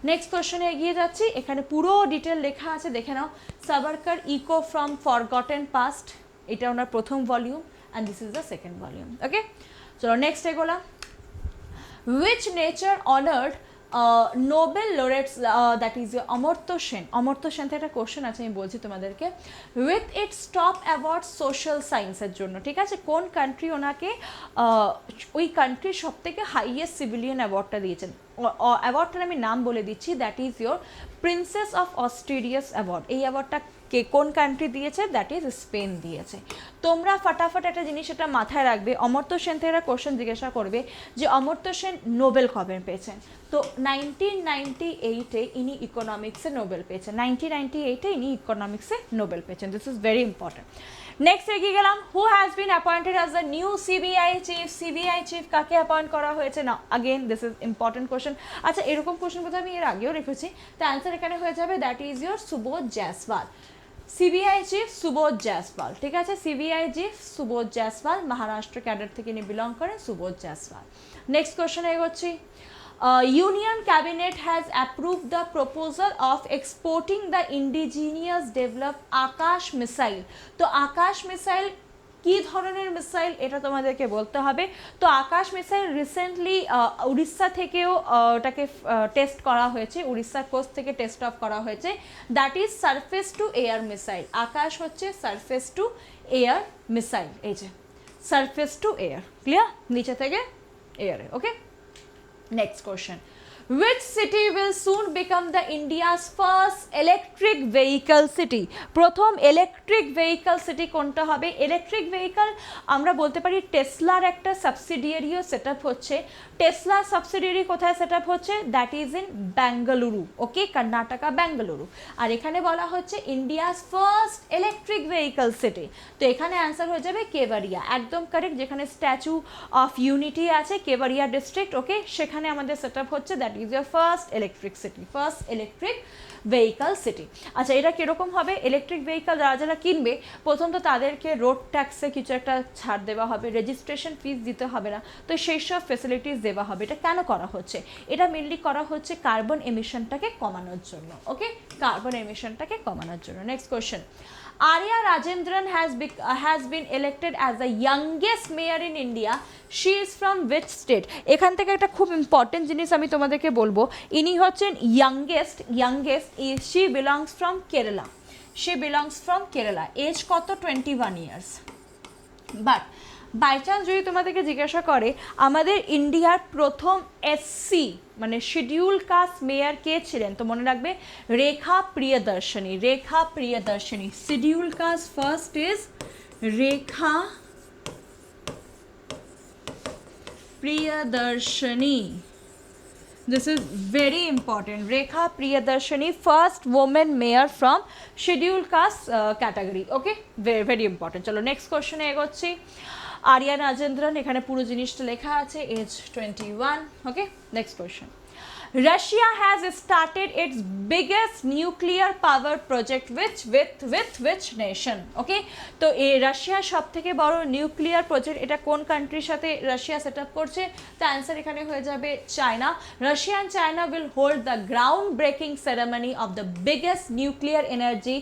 নেক্সট কোশ্চেনে এগিয়ে যাচ্ছি, এখানে পুরো ডিটেল লেখা আছে, দেখে নাও। Savarkar echo from forgotten past, এটা ওনার প্রথম volume and this is the second volume. Okay, so next এগোলাম। which nature honored Nobel laureates that is Amartya Sen. Amartya Sen থেকে একটা কোশ্চেন আছে, আমি বলছি তোমাদেরকে। With its top award social সায়েন্সের জন্য, ঠিক আছে, কোন কান্ট্রি ওনাকে ওই কান্ট্রির সব থেকে হাইয়েস্ট সিভিলিয়ান অ্যাওয়ার্ডটা দিয়েছেন। অ্যাওয়ার্ডটার আমি নাম বলে দিচ্ছি, that is your princess of Australia's award. এই অ্যাওয়ার্ডটা কে কোন কান্ট্রি দিয়েছে, দ্যাট ইজ স্পেন দিয়েছে। তোমরা ফাটাফাট একটা জিনিস এটা মাথায় রাখবে, অমর্ত্য সেন থেকে একটা কোশ্চেন জিজ্ঞাসা করবে যে অমর্ত্য সেন নোবেল কবে পেয়েছেন, তো 1998-এ ইনি ইকোনমিক্সে নোবেল পেয়েছেন, 1998-এ ইনি ইকোনমিক্সে নোবেল পেয়েছেন, this is very important. Next এগিয়ে গেলাম, হু has been appointed as the new CBI chief. CBI chief কাকে অ্যাপয়েন্ট করা হয়েছে না, again this is important question. আচ্ছা এরকম কোশ্চেন বোধহয় আমি এর আগেও রেখেছি, তো অ্যান্সার এখানে হয়ে যাবে that is your Subodh Jaiswal. CBI chief Subodh Jaiswal, ঠিক আছে, CBI chief Subodh Jaiswal, Maharashtra cadre থেকে ইনি বিলং করেন, সুবোধ জয়সওয়াল। নেক্সট কোশ্চেন এগোচ্ছি। Union Cabinet has approved the proposal of exporting the indigenous developed Akash missile. তো আকাশ মিসাইল কি ধরনের মিসাইল এটা তোমাদেরকে বলতে হবে। তো আকাশ মিসাইল রিসেন্টলি উড়িষ্যা থেকেও ওটাকে টেস্ট করা হয়েছে, উড়িষ্যার কোস্ট থেকে টেস্ট অফ করা হয়েছে, that is surface to air missile. Akash হচ্ছে সারফেস টু এয়ার মিসাইল, এই যে সারফেস টু এয়ার, ক্লিয়ার, নিচে থেকে এয়ারে। ওকে, next question, which city will soon become the India's first electric vehicle city? প্রথম ইলেকট্রিক ভেহিকল সিটি কোনটা হবে? ইলেকট্রিক ভেহিকল আমরা বলতে পারি টেসলার একটা সাবসিডিয়ারিও সেট আপ হচ্ছে। টেসলার সাবসিডিয়ারি কোথায় সেট আপ হচ্ছে? দ্যাট ইজ ইন বেঙ্গালুরু, ওকে, কর্ণাটকা বেঙ্গালুরু। আর এখানে বলা হচ্ছে India's first electric vehicle city, তো এখানে অ্যান্সার হয়ে যাবে কেবাড়িয়া, একদম কারেক্ট, যেখানে স্ট্যাচু অফ ইউনিটি আছে কেবাড়িয়া ডিস্ট্রিক্ট, ওকে, সেখানে আমাদের সেট আপ হচ্ছে, that is year first electric city, first electric vehicle city. আচ্ছা এটা কীরকম হবে? ইলেকট্রিক ভেহিকল যারা যারা কিনবে প্রথম তো তাদেরকে রোড ট্যাক্সে কিছু একটা ছাড় দেওয়া হবে, রেজিস্ট্রেশন ফিস দিতে হবে না, তো সেই সব ফেসিলিটিস দেওয়া হবে। এটা কেন করা হচ্ছে? এটা মেনলি করা হচ্ছে কার্বন এমিশনটাকে কমানোর জন্য, ওকে, কার্বন এমিশনটাকে কমানোর জন্য। Next question, Arya Rajendran has been elected as the youngest mayor in India. She is from which state? এখান থেকে একটা খুব ইম্পর্টেন্ট জিনিস আমি তোমাদেরকে বলবো, ইনি হচ্ছেন youngest, she belongs from Kerala. She belongs from Kerala. Age কত? 21 years. বাট বাই চান্স যদি তোমাদেরকে জিজ্ঞাসা করে আমাদের ইন্ডিয়ার প্রথম এসসি মানে শিডিউল কাস্ট মেয়র কে ছিলেন, তো মনে রাখবে Rekha Priyadarshini, Rekha Priyadarshini. Schedule caste first is Rekha Priyadarshini, this is very important, Rekha Priyadarshini, first woman mayor from scheduled caste category, okay, very very important. চলো নেক্সট কোশ্চেনে এগোচ্ছি। আরিয়া রাজেন্দ্রন, এখানে পুরো জিনিসটা লেখা আছে, age 21, okay. Next question, Russia has started its biggest nuclear power project with which nation? ওকে, তো এই রাশিয়ার সব থেকে বড় নিউক্লিয়ার প্রজেক্ট, এটা কোন কান্ট্রির সাথে রাশিয়া সেট আপ করছে? তো অ্যান্সার এখানে হয়ে যাবে China. Russia and China will hold the ground breaking ceremony of the biggest nuclear energy,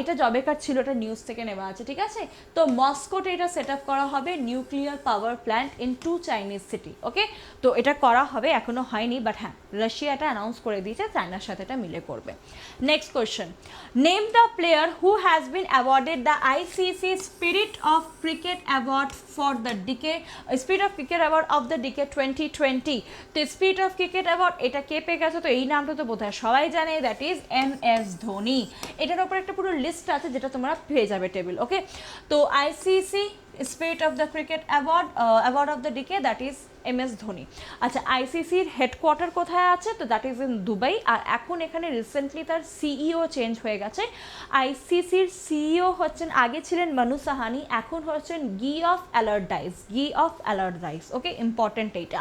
এটা জবেকার ছিল, এটা নিউজ থেকে নেওয়া আছে, ঠিক আছে। তো মস্কোতে এটা সেট আপ করা হবে nuclear power plant in 2 Chinese city, okay, তো এটা করা হবে, এখনো হয়নি, বাট হ্যাঁ রাশিয়া এটা অ্যানাউন্স করে দিয়েছে, চায়নার সাথে এটা মিলে করবে। Next question, name the player who has been awarded the ICC spirit of cricket award for the decade, spirit of cricket award of the decade 2020। তো স্পিরিট অফ ক্রিকেট অ্যাওয়ার্ড এটা কে পেয়ে গেছে? তো এই নামটা তো বোধহয় সবাই জানে, দ্যাট ইজ MS ধোনি। এটার ওপর একটা পুরো লিস্ট আছে যেটা তোমরা পেয়ে যাবে টেবিল, ওকে। তো ICC spirit of the cricket award, award of the decade, that is MS Dhoni. আচ্ছা, আইসিসির হেডকোয়ার্টার কোথায় আছে? তো দ্যাট ইজ ইন দুবাই। আর এখন এখানে রিসেন্টলি তার সিইও চেঞ্জ হয়ে গেছে। আইসিসির সিইও হচ্ছেন, আগে ছিলেন মানু সাহানি, এখন হচ্ছেন গি অফ অ্যালার্ডাইস। ওকে, ইম্পর্টেন্ট এইটা।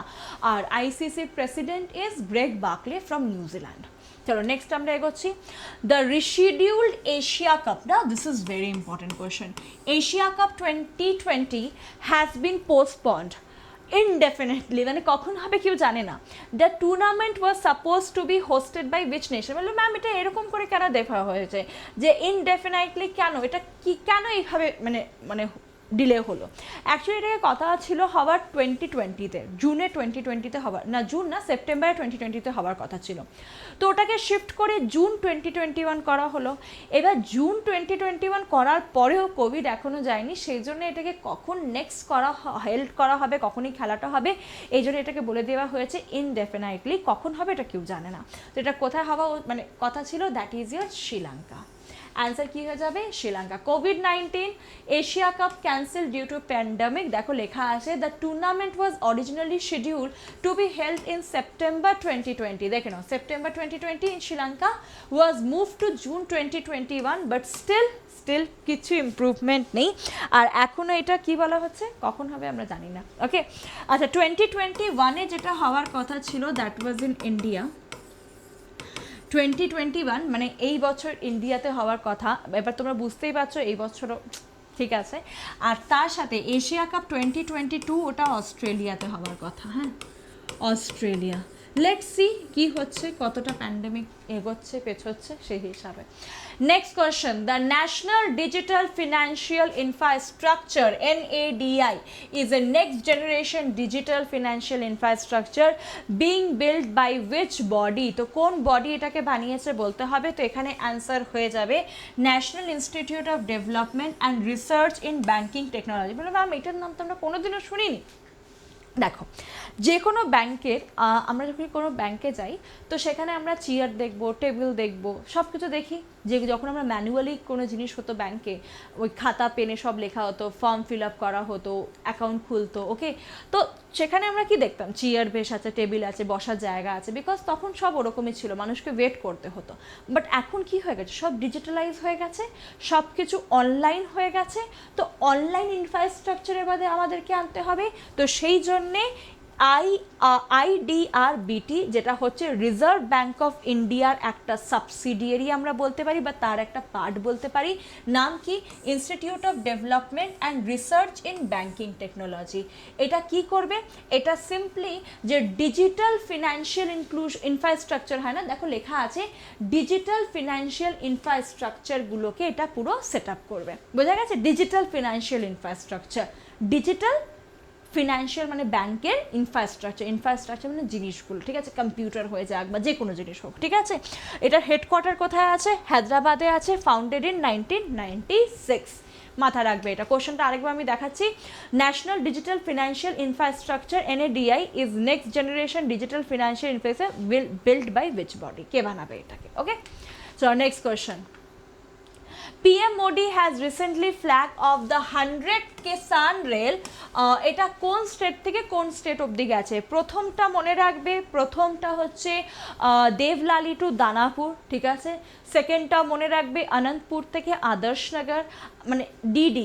আর আইসিসির president is Greg Barclay from নিউজিল্যান্ড। চলো নেক্সট আমরা এগোচ্ছি। দ্য রিশিডিউলড এশিয়া কাপ, না this is very important question. Asia cup 2020 has been postponed indefinitely, মানে কখন হবে কেউ জানে না। The tournament was suppose to be hosted by which nation? বললো ম্যাম এটা এরকম করে কেন দেখা হয়েছে যে ইনডেফিনাইটলি, কেন এটা কি, কেন এইভাবে মানে মানে ডিলে হলো? অ্যাকচুয়ালি এটাকে কথা ছিল হওয়ার 2020-তে, জুনে 2020-তে হওয়ার, না জুন না সেপ্টেম্বরে 2020-তে হওয়ার কথা ছিল। তো ওটাকে শিফট করে জুন 2021 করা হলো। এবার জুন 2021 করার পরেও কোভিড এখনও যায়নি, সেই জন্য এটাকে কখন নেক্সট হেল্ড করা হবে, কখনই খেলাটা হবে, এই জন্য এটাকে বলে দেওয়া হয়েছে ইনডেফিনাইটলি। কখন হবে এটা কেউ জানে না। তো এটা কোথায় হওয়া মানে কথা ছিল? That is your Sri Lanka. Answer কী হয়ে যাবে? শ্রীলঙ্কা। কোভিড-19 Asia cup cancel due to pandemic. দেখো লেখা আছে the tournament was originally schedule to be held in September 2020। দেখে নাও, September 2020 in Sri Lanka was move to June 2021, but still কিছু ইমপ্রুভমেন্ট নেই। আর এখনও এটা কি বলা হচ্ছে, কখন হবে আমরা জানি না। ওকে, আচ্ছা 2021-এ যেটা হওয়ার কথা ছিল দ্যাট ওয়াজ ইন ইন্ডিয়া। 2021 মানে এই বছর ইন্ডিয়াতে হওয়ার কথা। এবার তোমরা বুঝতেই পারছো এই বছরও ঠিক আছে। আর তার সাথে এশিয়া কাপ 2022 ওটা অস্ট্রেলিয়াতে হওয়ার কথা। হ্যাঁ, অস্ট্রেলিয়া। লেটস সি কি হচ্ছে, কতটা প্যান্ডেমিক এগোচ্ছে পেছোচ্ছে সেই হিসাবে। Next question, the national digital financial infrastructure NADI is a next generation digital financial infrastructure being built by which body? তো কোন বডি এটাকে বানিয়েছে বলতে হবে। তো এখানে অ্যান্সার হয়ে যাবে national institute of development and research in banking technology. বলে ম্যাম এটার নাম তো আমরা কোনোদিনও শুনিনি। দেখো, যে কোনো ব্যাংকের আমরা যখন কোনো ব্যাংকে যাই তো সেখানে আমরা চেয়ার দেখবো, টেবিল দেখবো, সব কিছু দেখি। যে যখন আমরা ম্যানুয়ালি কোনো জিনিস হতো ব্যাংকে, ওই খাতা পেনে সব লেখা হতো, ফর্ম ফিল আপ করা হতো, অ্যাকাউন্ট খুলতো। ওকে, তো সেখানে আমরা কি দেখতাম? চেয়ার বেশ আছে, টেবিল আছে, বসার জায়গা আছে, বিকজ তখন সব ওরকমই ছিল, মানুষকে ওয়েট করতে হতো। বাট এখন কি হয়ে গেছে? সব ডিজিটালাইজ হয়ে গেছে, সব কিছু অনলাইন হয়ে গেছে। তো অনলাইন ইনফ্রাস্ট্রাকচারের বাদে আমাদেরকে আনতে হবে। তো সেই জন্যে IDRBT যেটা হচ্ছে রিজার্ভ ব্যাঙ্ক অফ ইন্ডিয়ার একটা সাবসিডিয়ারি আমরা বলতে পারি, বা তার একটা পার্ট বলতে পারি। নাম কি? Institute of development and research in banking technology. এটা কি করবে? এটা সিম্পলি যে ডিজিটাল ফিনান্সিয়াল ইনফ্রাস্ট্রাকচার হয় না, দেখো লেখা আছে ডিজিটাল ফিনান্সিয়াল ইনফ্রাস্ট্রাকচারগুলোকে এটা পুরো সেট আপ করবে। বোঝা গেছে? Digital financial infrastructure, digital financial মানে ব্যাংকের ইনফ্রাস্ট্রাকচার মানে জিনিসগুলো, ঠিক আছে? কম্পিউটার হয়ে যাক বা যে কোনো জিনিস হোক, ঠিক আছে? এটার হেডকোয়ার্টার কোথায় আছে? হায়দ্রাবাদে আছে, ফাউন্ডেড ইন 1996। মাথা রাখবে এটা। কোশ্চেনটা আরেকবার আমি দেখাচ্ছি। National digital financial infrastructure NADI is next generation digital financial infrastructure build by which body? কে বানাবে এটাকে? Okay, so next question. PM Modi has recently flagged off the 100 Kisan Rail। এটা কোন স্টেট থেকে কোন স্টেট অবধি গেছে? প্রথমটা মনে রাখবে, প্রথমটা হচ্ছে দেবলালি টু দানাপুর, ঠিক আছে? সেকেন্ডটা মনে রাখবে অনন্তপুর থেকে আদর্শনগর, মানে DD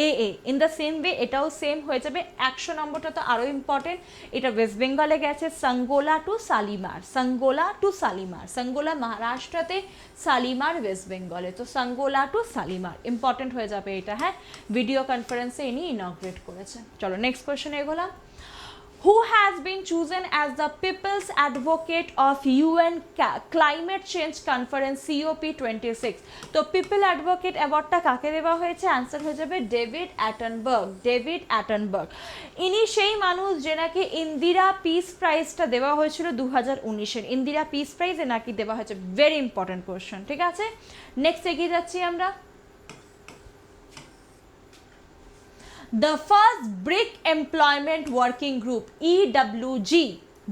AA। In the same way এটাও সেম হয়ে যাবে। 100 নম্বরটা তো আরও ইম্পর্টেন্ট। এটা ওয়েস্ট বেঙ্গলে গেছে সঙ্গোলা টু শালিমার, সঙ্গোলা মহারাষ্ট্রতে, শালিমার ওয়েস্ট বেঙ্গলে। তো সঙ্গোলা টু শালিমার ইম্পর্টেন্ট হয়ে যাবে এটা। হ্যাঁ, ভিডিও কনফারেন্সে ইনি ইনগ্রেট করেছেন। চলো নেক্সট কোয়েশ্চেন এগোলাম। Who has been chosen as the People's Advocate of UN Climate Change Conference COP26? তো পিপল অ্যাডভোকেট অ্যাওয়ার্ডটা কাকে দেওয়া হয়েছে? অ্যান্সার হয়ে যাবে ডেভিড অ্যাটনবার্গ। ইনি সেই মানুষ যে নাকি ইন্দিরা পিস প্রাইজটা দেওয়া হয়েছিল 2019-এর। ইন্দিরা পিস প্রাইজ নাকি দেওয়া হয়েছে। ভেরি ইম্পর্টেন্ট কোয়েশ্চেন, ঠিক আছে? নেক্সট এগিয়ে যাচ্ছি আমরা। The first BRIC Employment Working Group EWG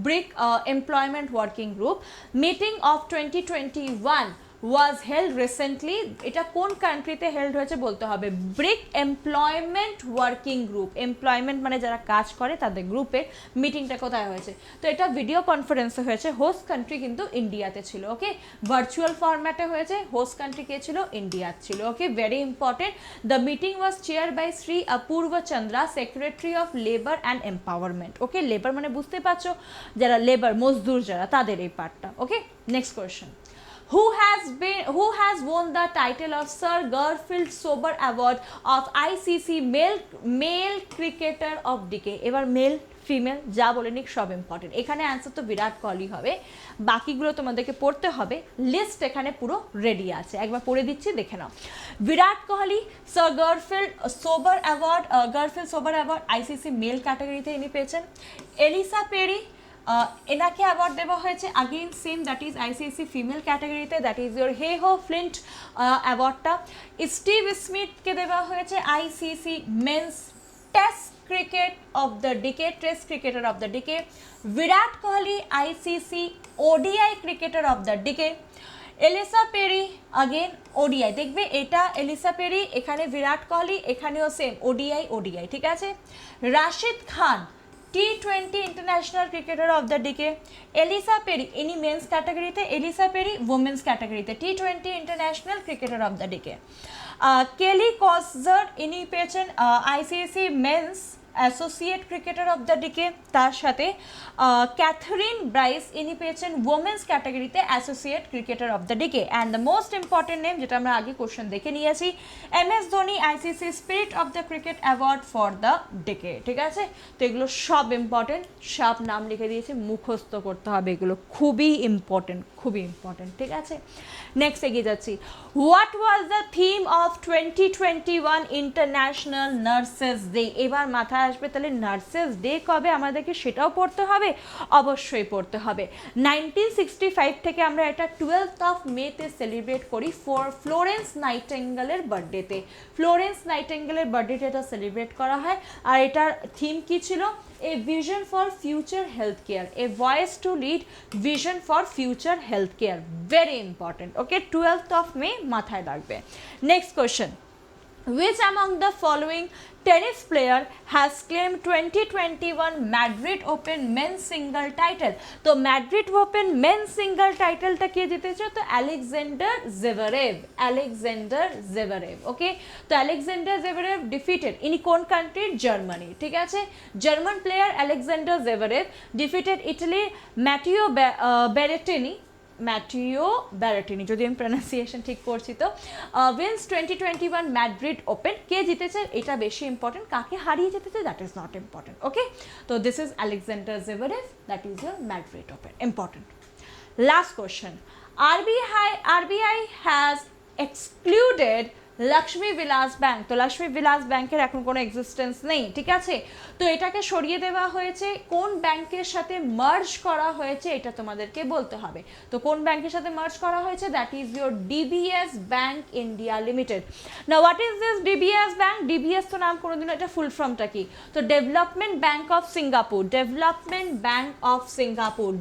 BRIC Employment Working Group meeting of 2021 was held recently, এটা কোন কান্ট্রিতে হেল্ড হয়েছে বলতে হবে, brick employment working group, employment মানে যারা কাজ করে তাদের গ্রুপে মিটিংটা কোথায় হয়েছে, তো এটা ভিডিও কনফারেন্সে হয়েছে, হোস্ট কান্ট্রি কিন্তু ইন্ডিয়াতে ছিল, ওকে, ভার্চুয়াল ফরম্যাটে হয়েছে, হোস্ট কান্ট্রি কে ছিল, ইন্ডিয়া ছিল, okay, very important. The meeting was chair by Shri Apurva Chandra, secretary of labour and empowerment, okay, labour মানে বুঝতে পারছো যারা লেবার মজদুর যারা তাদের এই পার্টটা, okay. Next question, who has won the title of Sir Garfield Sobber Award of ICC male cricketer of decade, এবার male female যা বলে নিক সব ইম্পর্টেন্ট, এখানে অ্যান্সার তো বিরাট কোহলি হবে, বাকিগুলো তোমাদেরকে পড়তে হবে, লিস্ট এখানে পুরো রেডি আছে, একবার পড়ে দিচ্ছি দেখে নাও। Virat Kohli sir Garfield Sobers award ICC male ক্যাটাগরিতে ইনি পেয়েছেন। এলিসা পেরি এনাকে অ্যাওয়ার্ড দেওয়া হয়েছে again same, that is ICC female ক্যাটাগরিতে, that is your Heyhoe Flint অ্যাওয়ার্ডটা। স্টিভ স্মিথকে দেওয়া হয়েছে ICC men's test cricket of the decade, test cricketer of the decade. Virat Kohli ICC ODI cricketer of the decade. Ellyse Perry again ODI, দেখবে এটা ELISA peri, এখানে বিরাট কোহলি, এখানেও same ODI, ঠিক আছে। Rashid Khan T20 international cricketer of the decade. Ellyse Perry ইনি men's ক্যাটাগরিতে, Ellyse Perry women's ক্যাটাগরিতে, T20 international cricketer of the decade. Kyle Coetzer ইনি পেয়েছেন ICC men's associate cricketer of the decade, তার সাথে ক্যাথরিন ব্রাইস ইনি পেয়েছেন ওমেন্স ক্যাটাগরিতে associate cricketer of the decade. And the most important name যেটা আমরা আগে কোশ্চেন দেখে নিয়েছি, MS Dhoni ICC spirit of the cricket award for the decay, ঠিক আছে। তো এগুলো সব ইম্পর্টেন্ট, সব নাম লিখে দিয়েছি, মুখস্থ করতে হবে, এগুলো খুবই ইম্পর্টেন্ট, ঠিক আছে। নেক্সট এগিয়ে যাচ্ছি, what was the theme of 2021 international nurses day, এবার মাথায় আসবে তাহলে নার্সেস ডে কবে আমাদেরকে সেটাও পড়তে হবে, অবশ্যই পড়তে হবে। 1965 থেকে আমরা এটা 12th অফ মেতে সেলিব্রেট করি ফ্লোরেন্স নাইটিঙ্গেলের বার্থডেতে, ফ্লোরেন্স নাইটিঙ্গেলের বার্থডেতে এটা সেলিব্রেট করা হয়। আর এটার থিম কি ছিল, এ vision for future health care, A voice to lead vision for future health care, very important, okay, 12th of May মাথায় রাখবে। Next question, which among the following tennis player has claimed 2021 Madrid Open men's single title, তো Madrid open men's single টাইটেলটা কে জিতেছে, তো Alexander জেভারেভ, ওকে। তো Alexander Zverev defeated, ইনি কোন কান্ট্রির, জার্মানি, ঠিক আছে, German player Alexander Zverev defeated Italy Matteo Berrettini, যদি আমি প্রনাউন্সিয়েশন ঠিক করছি তো, উইন্স 2021 ম্যাড্রিড ওপেন, কে জিতেছে এটা বেশি ইম্পর্টেন্ট, কাকে হারিয়ে জিতেছে that is not important, okay. তো this is Alexander Zverev, that is your Madrid Open, important. Last question, RBI has excluded Lakshmi Vilas bank, তো লক্ষ্মী বিলাস ব্যাংকের এখন কোনো এক্সিস্টেন্স নেই, ঠিক আছে। তো এটাকে সরিয়ে দেওয়া হয়েছে, কোন ব্যাংকের সাথে মার্জ করা হয়েছে এটা তোমাদেরকে বলতে হবে। তো কোন ব্যাংকের সাথে মার্জ করা হয়েছে, that is your DBS bank India limited. না what is this DBS bank, DBS তো নাম কোনোদিনও, এটা ফুল ফর্মটা কি, তো development bank of Singapore,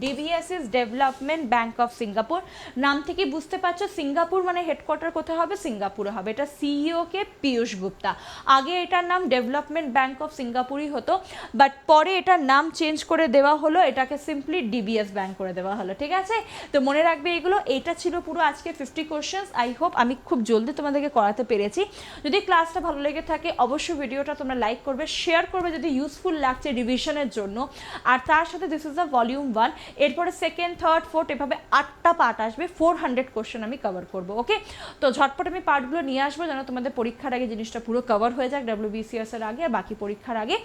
DBS is development bank of Singapore, নাম থেকে বুঝতে পারছো সিঙ্গাপুর মানে হেডকোয়ার্টার কোথায় হবে, সিঙ্গাপুরে হবে, এটা সিইও কে পীয়ূষ গুপ্তা, আগে এটার নাম ডেভেলপমেন্ট ব্যাংক অফ সিঙ্গাপুরই হতো, বাট পরে এটার নাম চেঞ্জ করে দেওয়া হলো, এটাকে সিম্পলি ডিবিএস ব্যাংক করে দেওয়া হলো, ঠিক আছে। তো মনে রাখবে এগুলো, এটা ছিল পুরো আজকে 50 কোশ্চেন্স, আই হোপ আমি খুব জলদি তোমাদেরকে করাতে পেরেছি। যদি ক্লাসটা ভালো লেগে থাকে অবশ্যই ভিডিওটা তোমরা লাইক করবে, শেয়ার করবে যদি ইউজফুল লাগছে রিভিশনের জন্য, আর তার সাথে দিস ইজ দ্য ভলিউম 1, এরপরে সেকেন্ড, থার্ড, ফোর্থ এভাবে 8টা পার্ট আসবে, 400 কোশ্চেন আমি কভার করবো, ওকে। তো ঝটপট আমি পার্টগুলো নিয়ে আসবো যেন তোমাদের পরীক্ষার আগে জিনিসটা পুরো কভার হয়ে যাক, WBCS এর আগে আর বাকি পরীক্ষার আগে।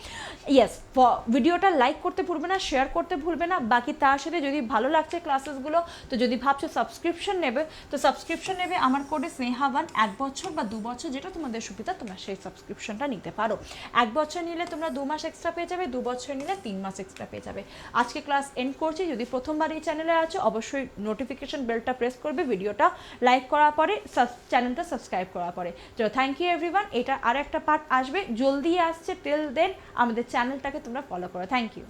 ইয়েস, ভিডিওটা লাইক করতে ভুলবে না, শেয়ার করতে ভুলবে না, বাকি তার সাথে যদি ভালো লাগছে ক্লাসেসগুলো, তো যদি ভাবছো সাবস্ক্রিপশন নেবে, তো সাবস্ক্রিপশন নেবে আমার কোডে স্নেহা1, 1 বছর বা 2 বছর যেটা তোমাদের সুবিধা তোমরা সেই সাবস্ক্রিপশনটা নিতে পারো। 1 বছর নিলে তোমরা 2 মাস এক্সট্রা পেয়ে যাবে, 2 বছর নিলে 3 মাস এক্সট্রা পেয়ে যাবে। আজকে ক্লাস এন্ড করছি, যদি প্রথমবার এই চ্যানেলে আছো অবশ্যই নোটিফিকেশন বেলটা প্রেস করবে, ভিডিওটা লাইক করার পরে, চ্যানেলটা সাবস্ক্রাইব করার পরে। তো থ্যাংক ইউ এভরিওয়ান, এটা আর একটা পার্ট আসবে, জলদি আসছে, টিল দেন আমাদের চ্যানেলটাকে তোমরা ফলো করো, থ্যাংক ইউ।